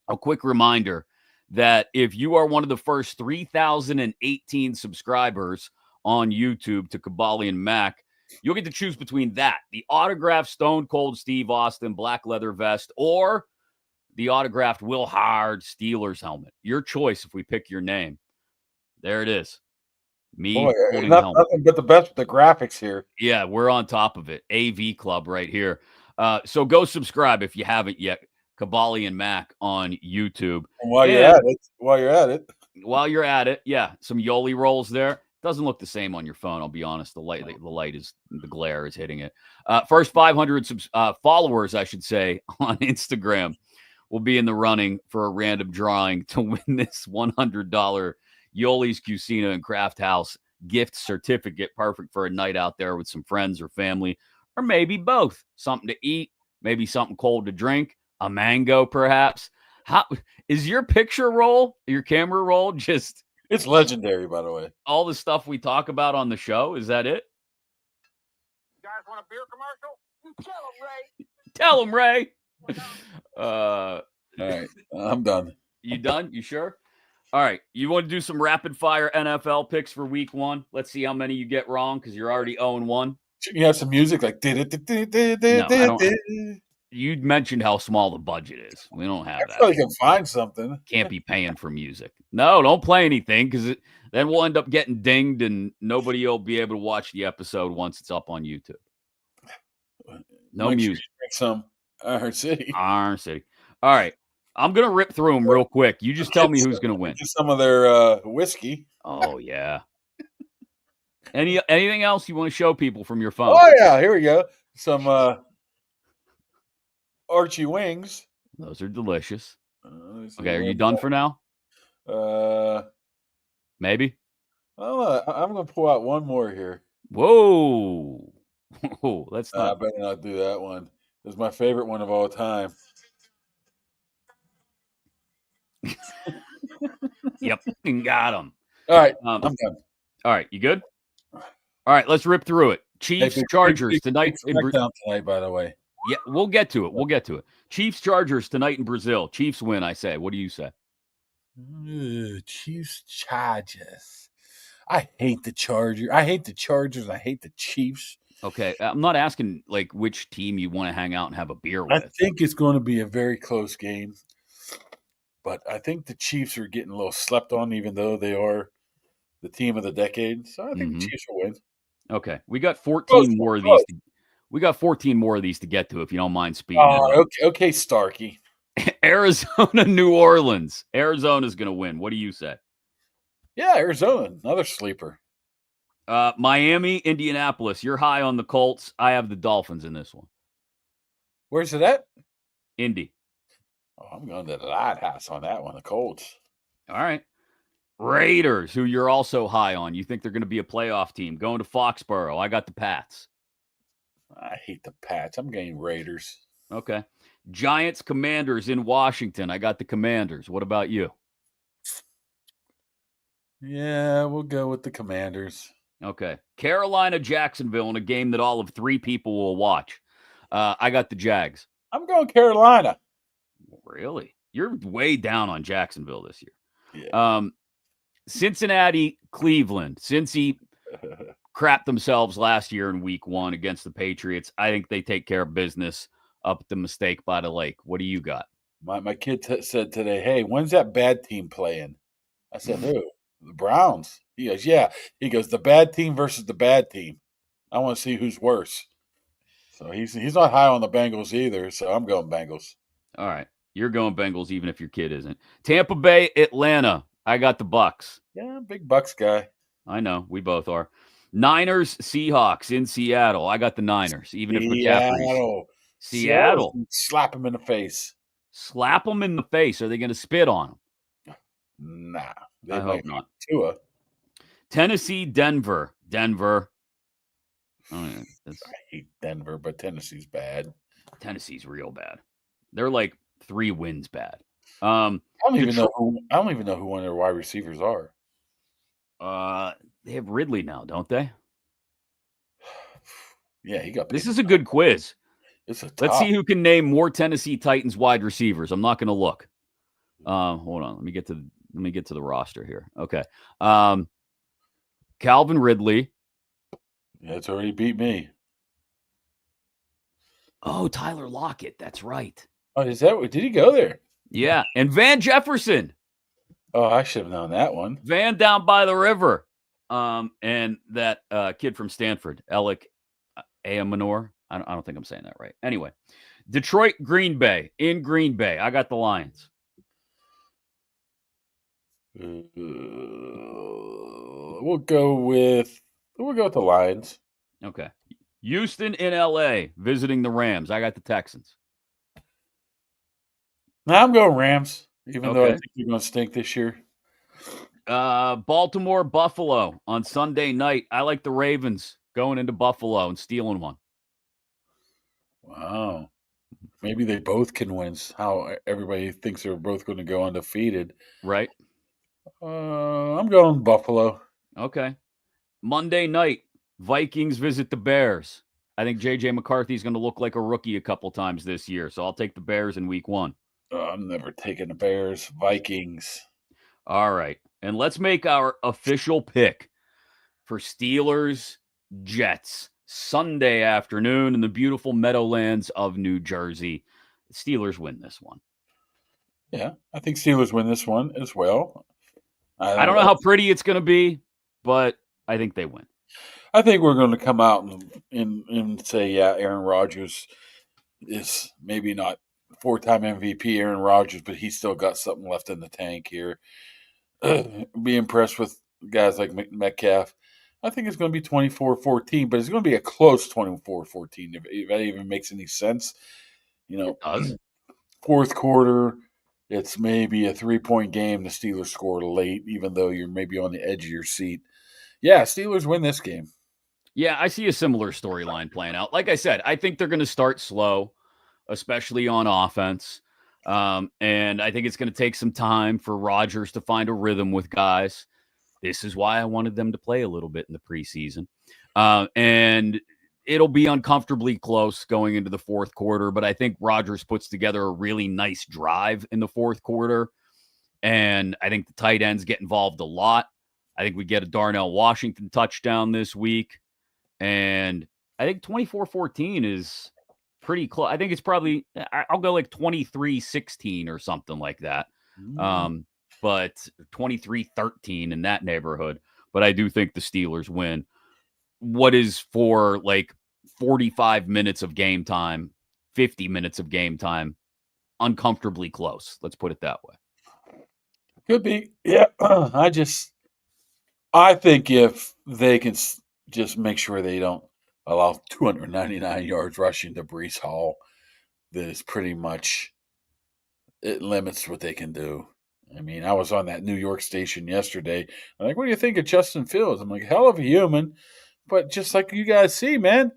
a quick reminder that if you are one of the first 3,018 subscribers on YouTube to Kaboly+Mack, you'll get to choose between that, the autographed Stone Cold Steve Austin black leather vest, or the autographed Will Hard Steelers helmet. Your choice if we pick your name. There it is. Me holding the helmet.
Nothing but the best with the graphics here.
Yeah, we're on top of it. AV Club right here. So go subscribe if you haven't yet. Kaboly+Mack on YouTube.
And while you're at it,
yeah, some Yoli rolls there. Doesn't look the same on your phone, I'll be honest. The glare is hitting it. First 500 followers, I should say, on Instagram will be in the running for a random drawing to win this $100 Yoli's Cucina and Craft House gift certificate, perfect for a night out there with some friends or family, or maybe both. Something to eat, maybe something cold to drink, a mango perhaps. How is your picture roll, your camera roll just...
It's legendary, by the way.
All the stuff we talk about on the show, is that it?
You guys want a beer commercial? You
Tell him, Ray.
All right, I'm done.
You done? You sure? All right. You want to do some rapid fire NFL picks for week 1? Let's see how many you get wrong because you're already 0-1.
Shouldn't you have some music like
No, I don't. You mentioned how small the budget is. We don't have that.
I feel like I can find something.
Can't be paying for music. No, don't play anything because then we'll end up getting dinged and nobody will be able to watch the episode once it's up on YouTube. No music.
Some Iron City.
Iron City. All right. I'm going to rip through them real quick. You just tell me who's going to win.
Just some of their whiskey.
Oh, yeah. Anything else you want to show people from your phone?
Oh, yeah. Here we go. Some Archie wings.
Those are delicious. Okay, are you done for now? Maybe.
Oh, I'm going to pull out one more here.
Whoa. Let's not.
I better not do that one. It's my favorite one of all time.
Yep, got him.
All right, I'm done.
All right, you good? All right, let's rip through it. Chiefs, Chargers tonight.
Tonight, by the way.
Yeah, we'll get to it. Chiefs, Chargers tonight in Brazil. Chiefs win, I say. What do you say?
Chiefs, Chargers. I hate the Chargers. I hate the Chargers. I hate the Chiefs.
Okay, I'm not asking like which team you want to hang out and have a beer
I
with.
think it's going to be a very close game, but I think the Chiefs are getting a little slept on, even though they are the team of the decade. So I think the Chiefs will win.
Okay, we got 14 more of these. We got 14 more of these to get to, if you don't mind speeding it up.
Okay, Starkey.
Arizona, New Orleans. Arizona's going to win. What do you say?
Yeah, Arizona, another sleeper.
Miami, Indianapolis. You're high on the Colts. I have the Dolphins in this one.
Where's it at?
Indy.
Oh, I'm going to the lighthouse on that one, the Colts.
All right. Raiders, who you're also high on. You think they're going to be a playoff team. Going to Foxborough. I got the Pats.
I hate the Pats. I'm getting Raiders.
Okay. Giants, Commanders in Washington. I got the Commanders. What about you?
Yeah, we'll go with the Commanders.
Okay. Carolina, Jacksonville in a game that all of 3 people will watch. I got the Jags.
I'm going Carolina.
Really? You're way down on Jacksonville this year.
Yeah.
Cincinnati, Cleveland. Cincy crapped themselves last year in week 1 against the Patriots. I think they take care of business up at the Mistake by the Lake. What do you got?
My kid said today, hey, when's that bad team playing? I said, who? The Browns. He goes, yeah. He goes, the bad team versus the bad team. I want to see who's worse. So he's not high on the Bengals either, so I'm going Bengals.
All right. You're going Bengals even if your kid isn't. Tampa Bay, Atlanta. I got the Bucks.
Yeah, big Bucks guy.
I know. We both are. Niners, Seahawks in Seattle. I got the Niners, even if McCaffrey's. Seattle.
Slap him in the face.
Slap them in the face. Are they going to spit on them?
Nah.
I hope not.
Tua.
Tennessee, Denver. Denver. I
hate Denver, but Tennessee's bad.
Tennessee's real bad. They're like 3 wins bad.
I don't even know who one of their wide receivers are.
They have Ridley now, don't they?
Yeah, he got.
This is a good quiz.
Let's
see who can name more Tennessee Titans wide receivers. I'm not going to look. Hold on. Let me get to the roster here. Okay. Calvin Ridley.
Yeah, it's already beat me.
Oh, Tyler Lockett. That's right.
Oh, did he go there?
Yeah. And Van Jefferson.
Oh, I should have known that one.
Van down by the river. And that kid from Stanford, Alec Ayamanor. I don't think I'm saying that right. Anyway, Detroit, Green Bay. In Green Bay, I got the Lions.
We'll go with the Lions.
Okay. Houston in LA, visiting the Rams. I got the Texans.
Now I'm going Rams, even though I think they're going to stink this year.
Baltimore, Buffalo on Sunday night. I like the Ravens going into Buffalo and stealing one.
Wow. Maybe they both can win. How everybody thinks they're both going to go undefeated.
Right.
I'm going Buffalo.
Okay. Monday night, Vikings visit the Bears. I think J.J. McCarthy's going to look like a rookie a couple times this year, so I'll take the Bears in week 1.
I'm never taking the Bears. Vikings.
All right. And let's make our official pick for Steelers Jets Sunday afternoon in the beautiful Meadowlands of New Jersey. The Steelers win this one.
Yeah, I think Steelers win this one as well.
I don't know how pretty it's going to be, but I think they win.
I think we're going to come out and say, yeah, Aaron Rodgers is maybe not 4-time MVP Aaron Rodgers, but he's still got something left in the tank here. Be impressed with guys like Metcalf. I think it's going to be 24-14, but it's going to be a close 24-14, if that even makes any sense.
It does.
Fourth quarter, it's maybe a 3-point game. The Steelers scored late, even though you're maybe on the edge of your seat. Yeah, Steelers win this game.
Yeah, I see a similar storyline playing out. Like I said, I think they're going to start slow, especially on offense. And I think it's going to take some time for Rodgers to find a rhythm with guys. This is why I wanted them to play a little bit in the preseason. And it'll be uncomfortably close going into the fourth quarter, but I think Rodgers puts together a really nice drive in the fourth quarter And I think the tight ends get involved a lot. I think we get a Darnell Washington touchdown this week. And I think 24-14 is pretty close. I think it's probably, I'll go like 23-16 or something like that. But 23-13 in that neighborhood. But I do think the Steelers win. What is for like 45 minutes of game time, 50 minutes of game time, uncomfortably close. Let's put it that way.
Could be. Yeah. I think if they can just make sure they don't allow 299 yards rushing to Breece Hall, that is pretty much, it limits what they can do. I mean, I was on that New York station yesterday. I'm like, what do you think of Justin Fields? I'm like, hell of a human. But just like you guys see, man,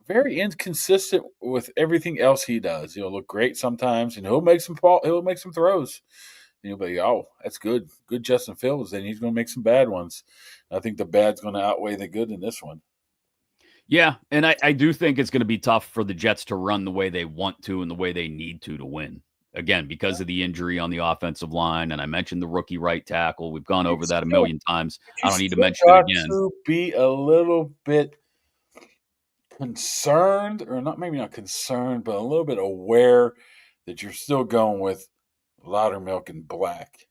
very inconsistent with everything else he does. He'll look great sometimes, and he'll make some throws. And you'll be, oh, that's good. Good Justin Fields. Then he's going to make some bad ones. I think the bad's going to outweigh the good in this one.
Yeah, and I do think it's going to be tough for the Jets to run the way they want to and the way they need to win. Again, because of the injury on the offensive line, and I mentioned the rookie right tackle. We've gone over that a million times. I don't need to mention it again.
To be a little bit concerned, or maybe not concerned, but a little bit aware that you're still going with Loudermilk and Black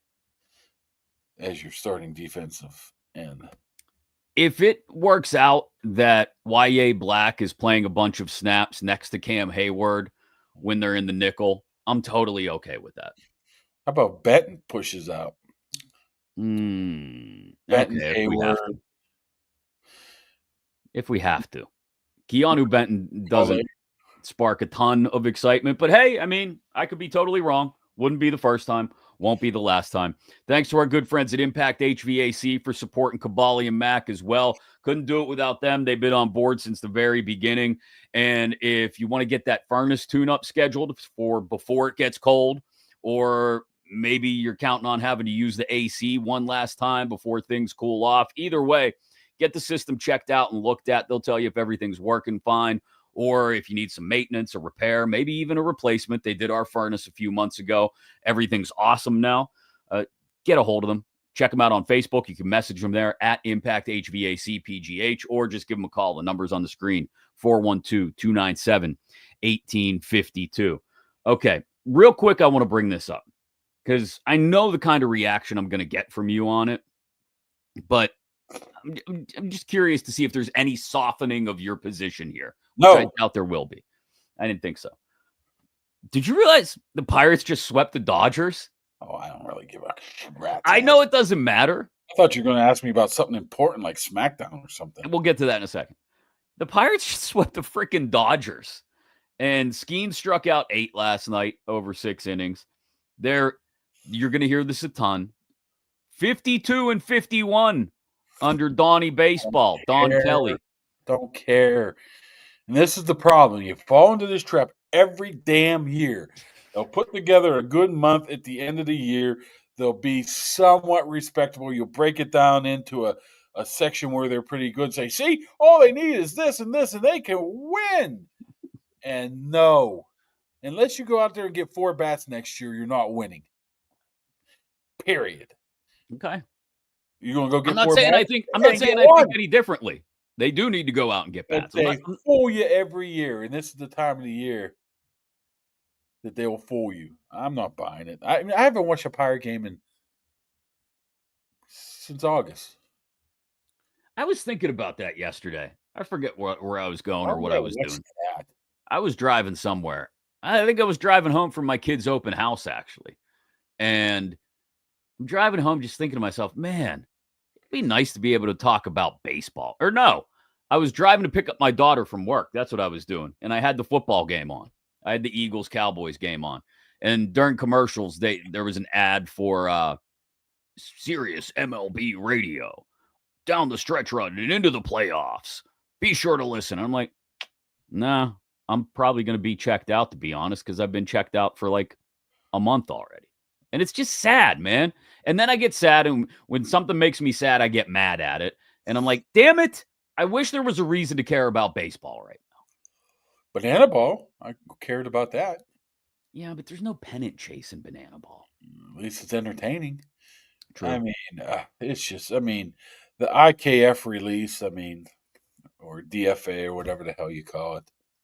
as your starting defensive end.
If it works out that Y.A. Black is playing a bunch of snaps next to Cam Heyward when they're in the nickel, I'm totally okay with that.
How about Benton pushes out?
Benton,
okay,
if we have to. Keanu Benton doesn't spark a ton of excitement, but hey, I mean, I could be totally wrong. Wouldn't be the first time. Won't be the last time. Thanks to our good friends at Impact HVAC for supporting Kaboly+Mack as well. Couldn't do it without them. They've been on board since the very beginning. And if you want to get that furnace tune-up scheduled for before it gets cold, or maybe you're counting on having to use the AC one last time before things cool off, either way, get the system checked out and looked at. They'll tell you if everything's working fine, or if you need some maintenance or repair, maybe even a replacement. They did our furnace a few months ago. Everything's awesome now. Get a hold of them. Check them out on Facebook. You can message them there at Impact HVAC PGH, or just give them a call. The number's on the screen, 412-297-1852. Okay, real quick, I want to bring this up because I know the kind of reaction I'm going to get from you on it, but I'm just curious to see if there's any softening of your position here.
No.
I doubt there will be. I didn't think so. Did you realize the Pirates just swept the Dodgers?
Oh, I don't really give a rat's
I know it doesn't matter.
I thought you were going to ask me about something important like SmackDown or something.
We'll get to that in a second. The Pirates just swept the freaking Dodgers. And Skeen struck out 8 last night over 6 innings. You're going to hear this a ton. 52-51 under Donnie Baseball, Don Kelly.
Don't care. And this is the problem. You fall into this trap every damn year. They'll put together a good month at the end of the year. They'll be somewhat respectable. You'll break it down into a section where they're pretty good. Say, see, all they need is this and this, and they can win. And no, unless you go out there and get 4 bats next year, you're not winning. Period.
Okay.
You're going to go get
I'm not
4
saying
bats?
I'm not saying I think any differently. They do need to go out and get bats.
They fool you every year, and this is the time of the year that they will fool you. I'm not buying it. I haven't watched a Pirate game since August.
I was thinking about that yesterday. I forget where I was going or what I was doing.
That?
I was driving somewhere. I think I was driving home from my kid's open house, actually. And I'm driving home just thinking to myself, man, it'd be nice to be able to talk about baseball. Or no, I was driving to pick up my daughter from work. That's what I was doing. And I had the football game on. I had the Eagles-Cowboys game on. And during commercials, there was an ad for Sirius MLB Radio. Down the stretch run and into the playoffs. Be sure to listen. I'm like, nah, I'm probably going to be checked out, to be honest, because I've been checked out for like a month already. And it's just sad, man. And then I get sad, and when something makes me sad, I get mad at it. And I'm like, damn it, I wish there was a reason to care about baseball right now.
Banana ball, I cared about that.
Yeah, but there's no pennant chase in banana ball.
At least it's entertaining.
True.
I mean, it's just, I mean, the IKF release, I mean, or DFA or whatever the hell you call it.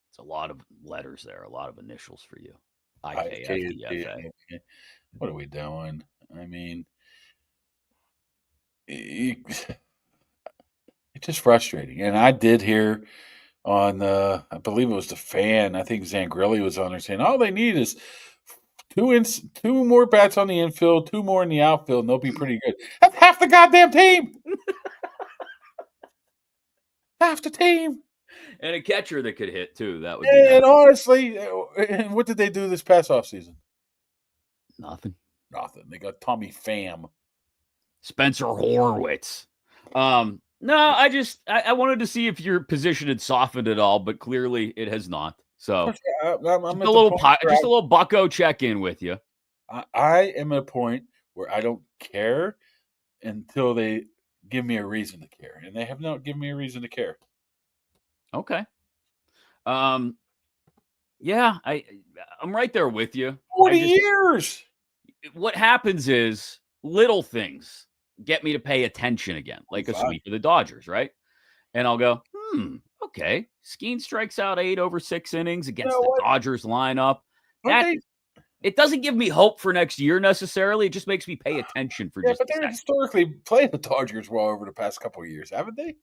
It's a lot of letters there, a lot of initials for you. IKF, DFA.
What are we doing? I mean, it's just frustrating. And I did hear on, I believe it was the Fan, I think Zangrilli was on there saying, all they need is two more bats on the infield, 2 more in the outfield, and they'll be pretty good. That's half the goddamn team. Half the team.
And a catcher that could hit, too. That would be
And
nice.
honestly, what did they do this past offseason?
Nothing.
They got Tommy Pham.
Spencer Horwitz. No, I wanted to see if your position had softened at all, but clearly it has not. So
I'm
just a little bucko check in with you.
I am at a point where I don't care until they give me a reason to care, and they have not given me a reason to care.
Okay. Yeah, I'm right there with you.
40 years.
What happens is little things get me to pay attention again, like a sweep of the Dodgers, right? And I'll go, okay. Skeen strikes out 8 over 6 innings against the Dodgers lineup. It doesn't give me hope for next year necessarily. It just makes me pay attention for just a second.
They've historically played the Dodgers well over the past couple of years, haven't they?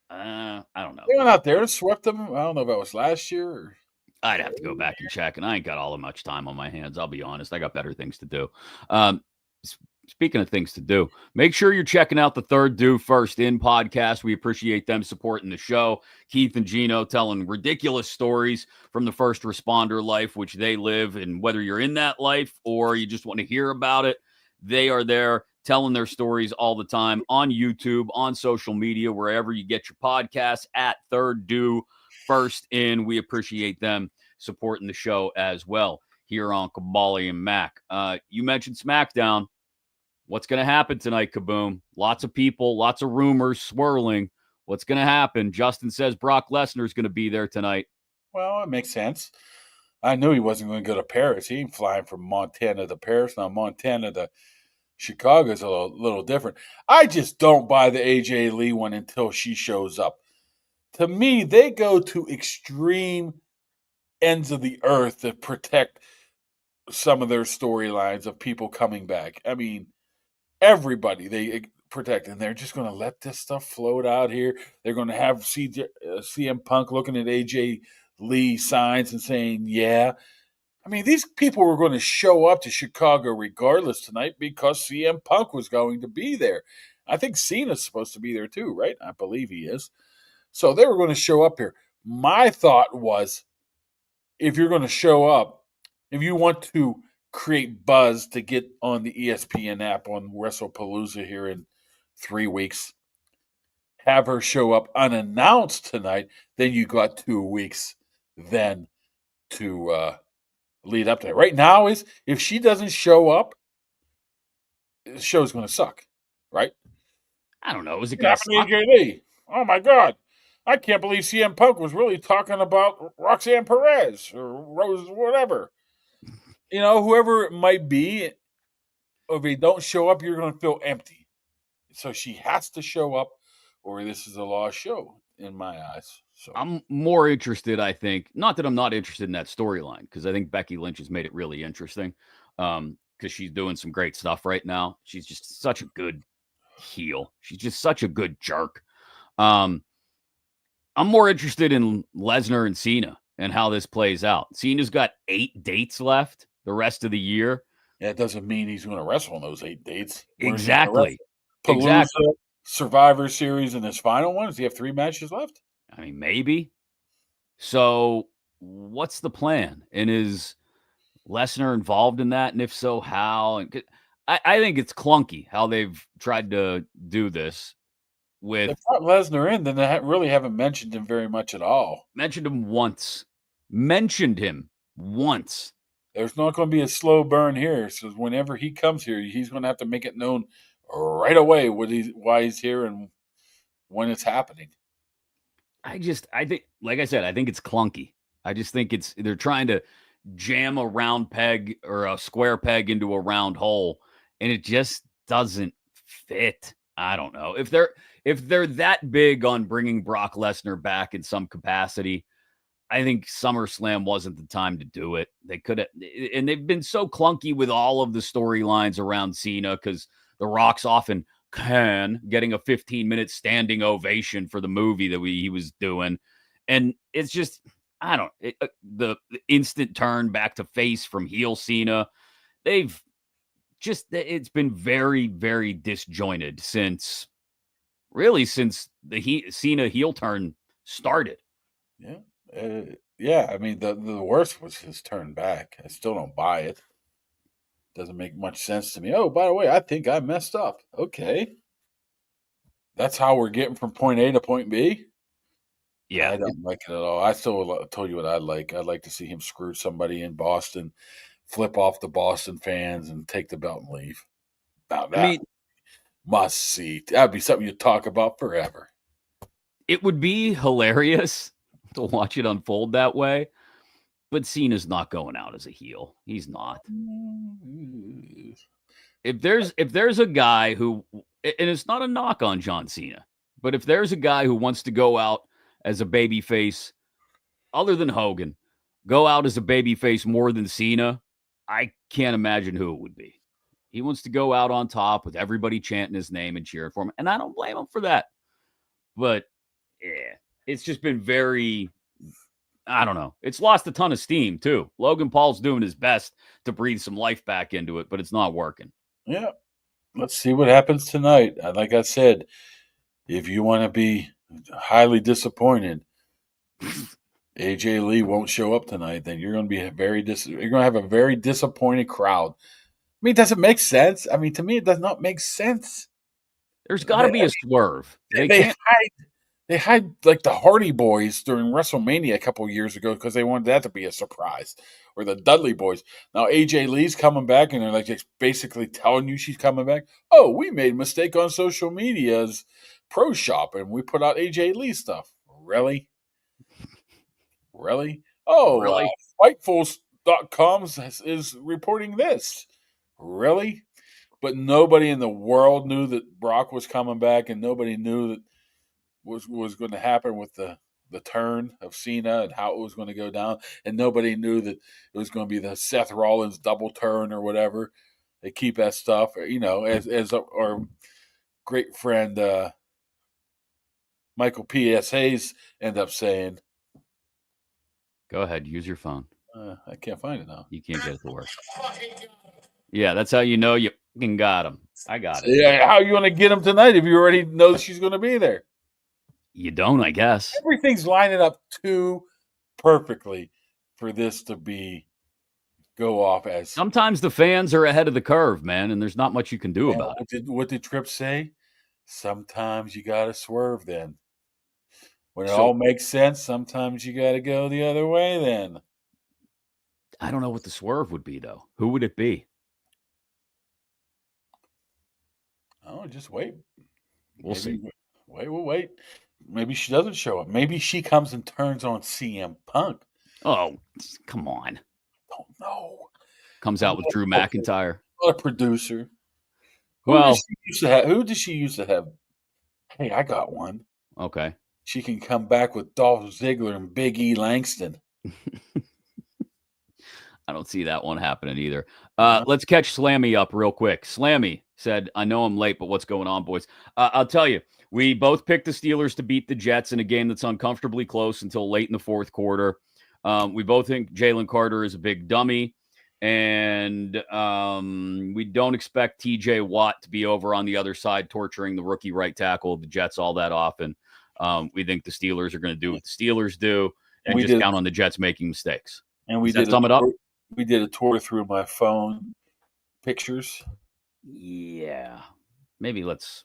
I don't know.
They went out there and swept them. I don't know if that was last year or...
I'd have to go back and check, and I ain't got all that much time on my hands. I'll be honest. I got better things to do. Speaking of things to do, make sure you're checking out the Third Due First In podcast. We appreciate them supporting the show. Keith and Gino telling ridiculous stories from the first responder life, which they live. And whether you're in that life or you just want to hear about it, they are there telling their stories all the time on YouTube, on social media, wherever you get your podcasts at Third Due First In. We appreciate them supporting the show as well here on Kaboly+Mack. You mentioned SmackDown. What's going to happen tonight, Kaboom? Lots of people, lots of rumors swirling. What's going to happen? Justin says Brock Lesnar is going to be there tonight.
Well, it makes sense. I knew he wasn't going to go to Paris. He ain't flying from Montana to Paris. Now, Montana to Chicago is a little different. I just don't buy the AJ Lee one until she shows up. To me, they go to extreme ends of the earth to protect some of their storylines of people coming back. I mean, everybody they protect, and they're just going to let this stuff float out here. They're going to have CM Punk looking at AJ Lee signs and saying, yeah. I mean, these people were going to show up to Chicago regardless tonight because CM Punk was going to be there. I think Cena's supposed to be there too, right? I believe he is. So they were going to show up here. My thought was, if you're going to show up, if you want to create buzz to get on the ESPN app on WrestlePalooza here in 3 weeks, have her show up unannounced tonight, then you got 2 weeks then to lead up to it. Right now is, if she doesn't show up, the show's going to suck, right?
I don't know. Is it going to suck?
AJ Lee. Oh, my God. I can't believe CM Punk was really talking about Roxanne Perez or Rose, whatever. You know, whoever it might be, if they don't show up, you're going to feel empty. So she has to show up, or this is a lost show in my eyes. So
I'm more interested, I think. Not that I'm not interested in that storyline, because I think Becky Lynch has made it really interesting, because she's doing some great stuff right now. She's just such a good heel. She's just such a good jerk. I'm more interested in Lesnar and Cena and how this plays out. Cena's got 8 dates left the rest of the year.
That doesn't mean he's going to wrestle on those 8 dates.
Exactly.
Palooza, Survivor Series, and his final one. Does he have 3 matches left?
I mean, maybe. So what's the plan? And is Lesnar involved in that? And if so, how? And I think it's clunky how they've tried to do this. With
they brought Lesnar in, then they really haven't mentioned him very much at all.
Mentioned him once.
There's not going to be a slow burn here. So whenever he comes here, he's going to have to make it known right away why he's here and when it's happening.
I think, like I said, I think it's clunky. I just think they're trying to jam a round peg or a square peg into a round hole, and it just doesn't fit. I don't know. If they're that big on bringing Brock Lesnar back in some capacity, I think SummerSlam wasn't the time to do it. They could have, and they've been so clunky with all of the storylines around Cena because The Rock's often getting a 15-minute standing ovation for the movie that he was doing. And it's just, I don't, the instant turn back to face from heel Cena, it's been very, very disjointed since the Cena heel turn started.
Yeah. Yeah, I mean, the worst was his turn back. I still don't buy it. Doesn't make much sense to me. Oh, by the way, I think I messed up. Okay. That's how we're getting from point A to point B?
Yeah.
I don't like it at all. I still told you what I'd like. I'd like to see him screw somebody in Boston, flip off the Boston fans, and take the belt and leave. Now that must see. That'd be something you talk about forever.
It would be hilarious to watch it unfold that way, but Cena's not going out as a heel. He's not. If there's a guy who, and it's not a knock on John Cena, but if there's a guy who wants to go out as a babyface, other than Hogan, go out as a babyface more than Cena, I can't imagine who it would be. He wants to go out on top with everybody chanting his name and cheering for him, and I don't blame him for that. But yeah, it's just been very, I don't know. It's lost a ton of steam, too. Logan Paul's doing his best to breathe some life back into it, but it's not working.
Yeah. Let's see what happens tonight. Like I said, if you want to be highly disappointed, AJ Lee won't show up tonight, then you're going to be you're going to have a very disappointed crowd. I mean, does it make sense? I mean, to me, it does not make sense.
There's got to be a swerve.
They hide like the Hardy Boys during WrestleMania a couple of years ago because they wanted that to be a surprise, or the Dudley Boys. Now AJ Lee's coming back, and they're like basically telling you she's coming back. Oh, we made a mistake on social media's Pro Shop, and we put out AJ Lee stuff. Really? Oh,
really?
Fightful.com is reporting this. Really? But nobody in the world knew that Brock was coming back, and nobody knew that was going to happen with the turn of Cena and how it was going to go down, and nobody knew that it was going to be the Seth Rollins double turn or whatever. They keep that stuff, as our great friend Michael P.S. Hayes end up saying.
Go ahead, use your phone.
I can't find it now.
You can't get it to work. Yeah, that's how you know you fucking got him. I got it.
Yeah, how are you going to get him tonight if you already know she's going to be there?
You don't, I guess.
Everything's lining up too perfectly for this to go off as.
Sometimes the fans are ahead of the curve, man, and there's not much you can do about it.
What did Tripp say? Sometimes you got to swerve then. When it all makes sense, sometimes you got to go the other way then.
I don't know what the swerve would be, though. Who would it be?
Oh, just wait.
We'll see.
We'll wait. Maybe she doesn't show up. Maybe she comes and turns on CM Punk.
Oh, come on.
Don't know.
Comes out with Drew McIntyre.
What a producer. Who did she used to have? Hey, I got one.
Okay.
She can come back with Dolph Ziggler and Big E Langston.
I don't see that one happening either. Let's catch Slammy up real quick. Slammy said, I know I'm late, but what's going on, boys? I'll tell you, we both picked the Steelers to beat the Jets in a game that's uncomfortably close until late in the fourth quarter. We both think Jalen Carter is a big dummy, and we don't expect T.J. Watt to be over on the other side torturing the rookie right tackle of the Jets all that often. We think the Steelers are going to do what the Steelers do and just count on the Jets making mistakes.
And we
did sum it up.
We did a tour through my phone pictures.
Yeah, maybe let's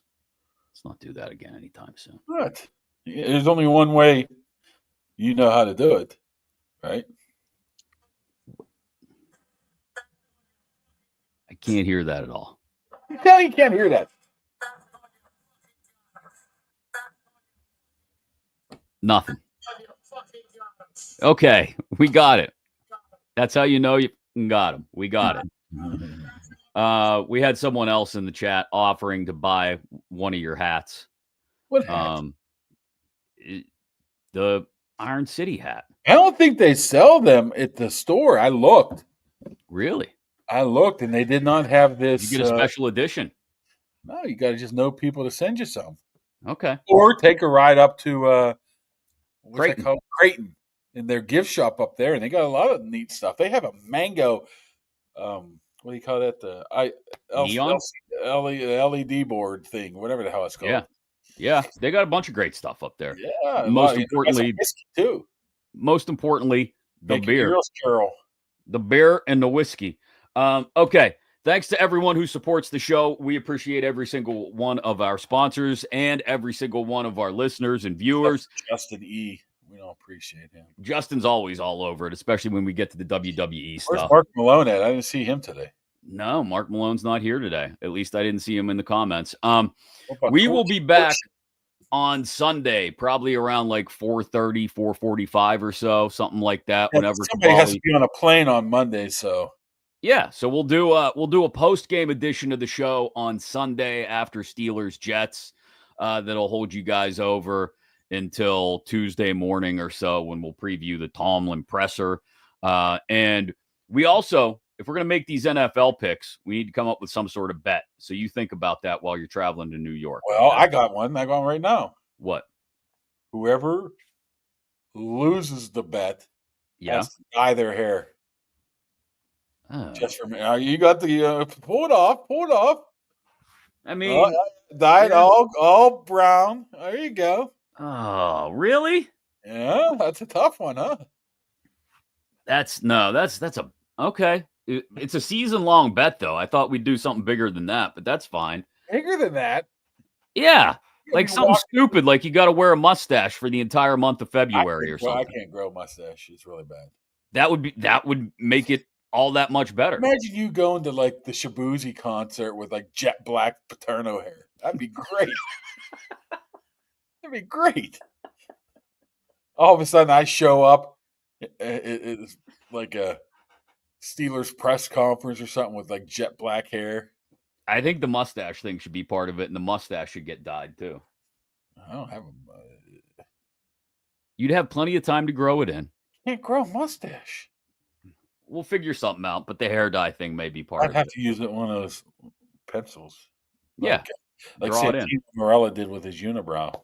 not do that again anytime soon.
What? There's only one way you know how to do it, right?
I can't hear that at all.
You can't hear that.
Nothing. Okay, we got it. That's how you know you got him. We got it. We had someone else in the chat offering to buy one of your hats.
What hat?
The Iron City hat.
I don't think they sell them at the store. I looked.
Really?
I looked, and they did not have this.
You get a special edition.
No, you got to just know people to send you some.
Okay.
Or take a ride up to what's that called? Creighton, in their gift shop up there, and they got a lot of neat stuff. They have a mango. What do you call that? The
Neon?
LED board thing, whatever the hell it's called.
Yeah. They got a bunch of great stuff up there.
Yeah.
Most importantly,
whiskey too.
Most importantly, the beer.
Carol.
The beer and the whiskey. Okay. Thanks to everyone who supports the show. We appreciate every single one of our sponsors and every single one of our listeners and viewers.
Justin E. We don't appreciate him.
Justin's always all over it, especially when we get to the WWE stuff.
Where's Mark Malone at? I didn't see him today.
No, Mark Malone's not here today. At least I didn't see him in the comments. We will be back on Sunday, probably around like 4:30, 4:45 or so, something like that.
Yeah,
whenever
somebody has to be on a plane on Monday, so
yeah. So we'll do a post-game edition of the show on Sunday after Steelers Jets. That'll hold you guys over until Tuesday morning or so when we'll preview the Tomlin presser. And we also, if we're going to make these NFL picks, we need to come up with some sort of bet. So you think about that while you're traveling to New York.
Well, I got one. I got one right now.
What?
Whoever loses the bet has to dye their hair.
Oh.
Just for me. You got the pull it off.
I mean,
dye it all brown. There you go.
Oh, really?
Yeah, that's a tough one, huh?
That's a okay. It's a season-long bet, though. I thought we'd do something bigger than that, but that's fine.
Bigger than that?
Yeah, like something stupid, like you got to wear a mustache for the entire month of February or something.
I can't grow a mustache. It's really bad.
That would make it all that much better.
Imagine you going to like the Shabuzi concert with like jet black Paterno hair. That'd be great. That'd be great. All of a sudden, I show up. It's like a Steelers press conference or something with like jet black hair.
I think the mustache thing should be part of it, and the mustache should get dyed too.
I don't have a.
You'd have plenty of time to grow it in.
Can't grow a mustache.
We'll figure something out, but the hair dye thing may be part of it.
I'd have to use one of those pencils.
Yeah.
Like Santino Marella did with his unibrow.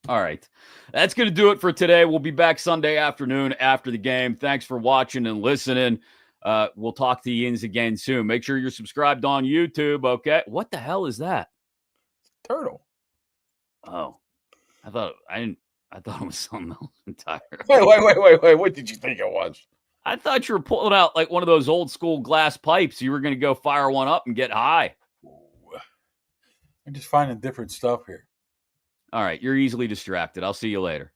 All right. That's going to do it for today. We'll be back Sunday afternoon after the game. Thanks for watching and listening. We'll talk to you again soon. Make sure you're subscribed on YouTube, okay? What the hell is that?
Turtle.
Oh. I thought it was something else entirely.
Wait. What did you think it was?
I thought you were pulling out like one of those old school glass pipes. You were going to go fire one up and get high.
I'm just finding different stuff here.
All right. You're easily distracted. I'll see you later.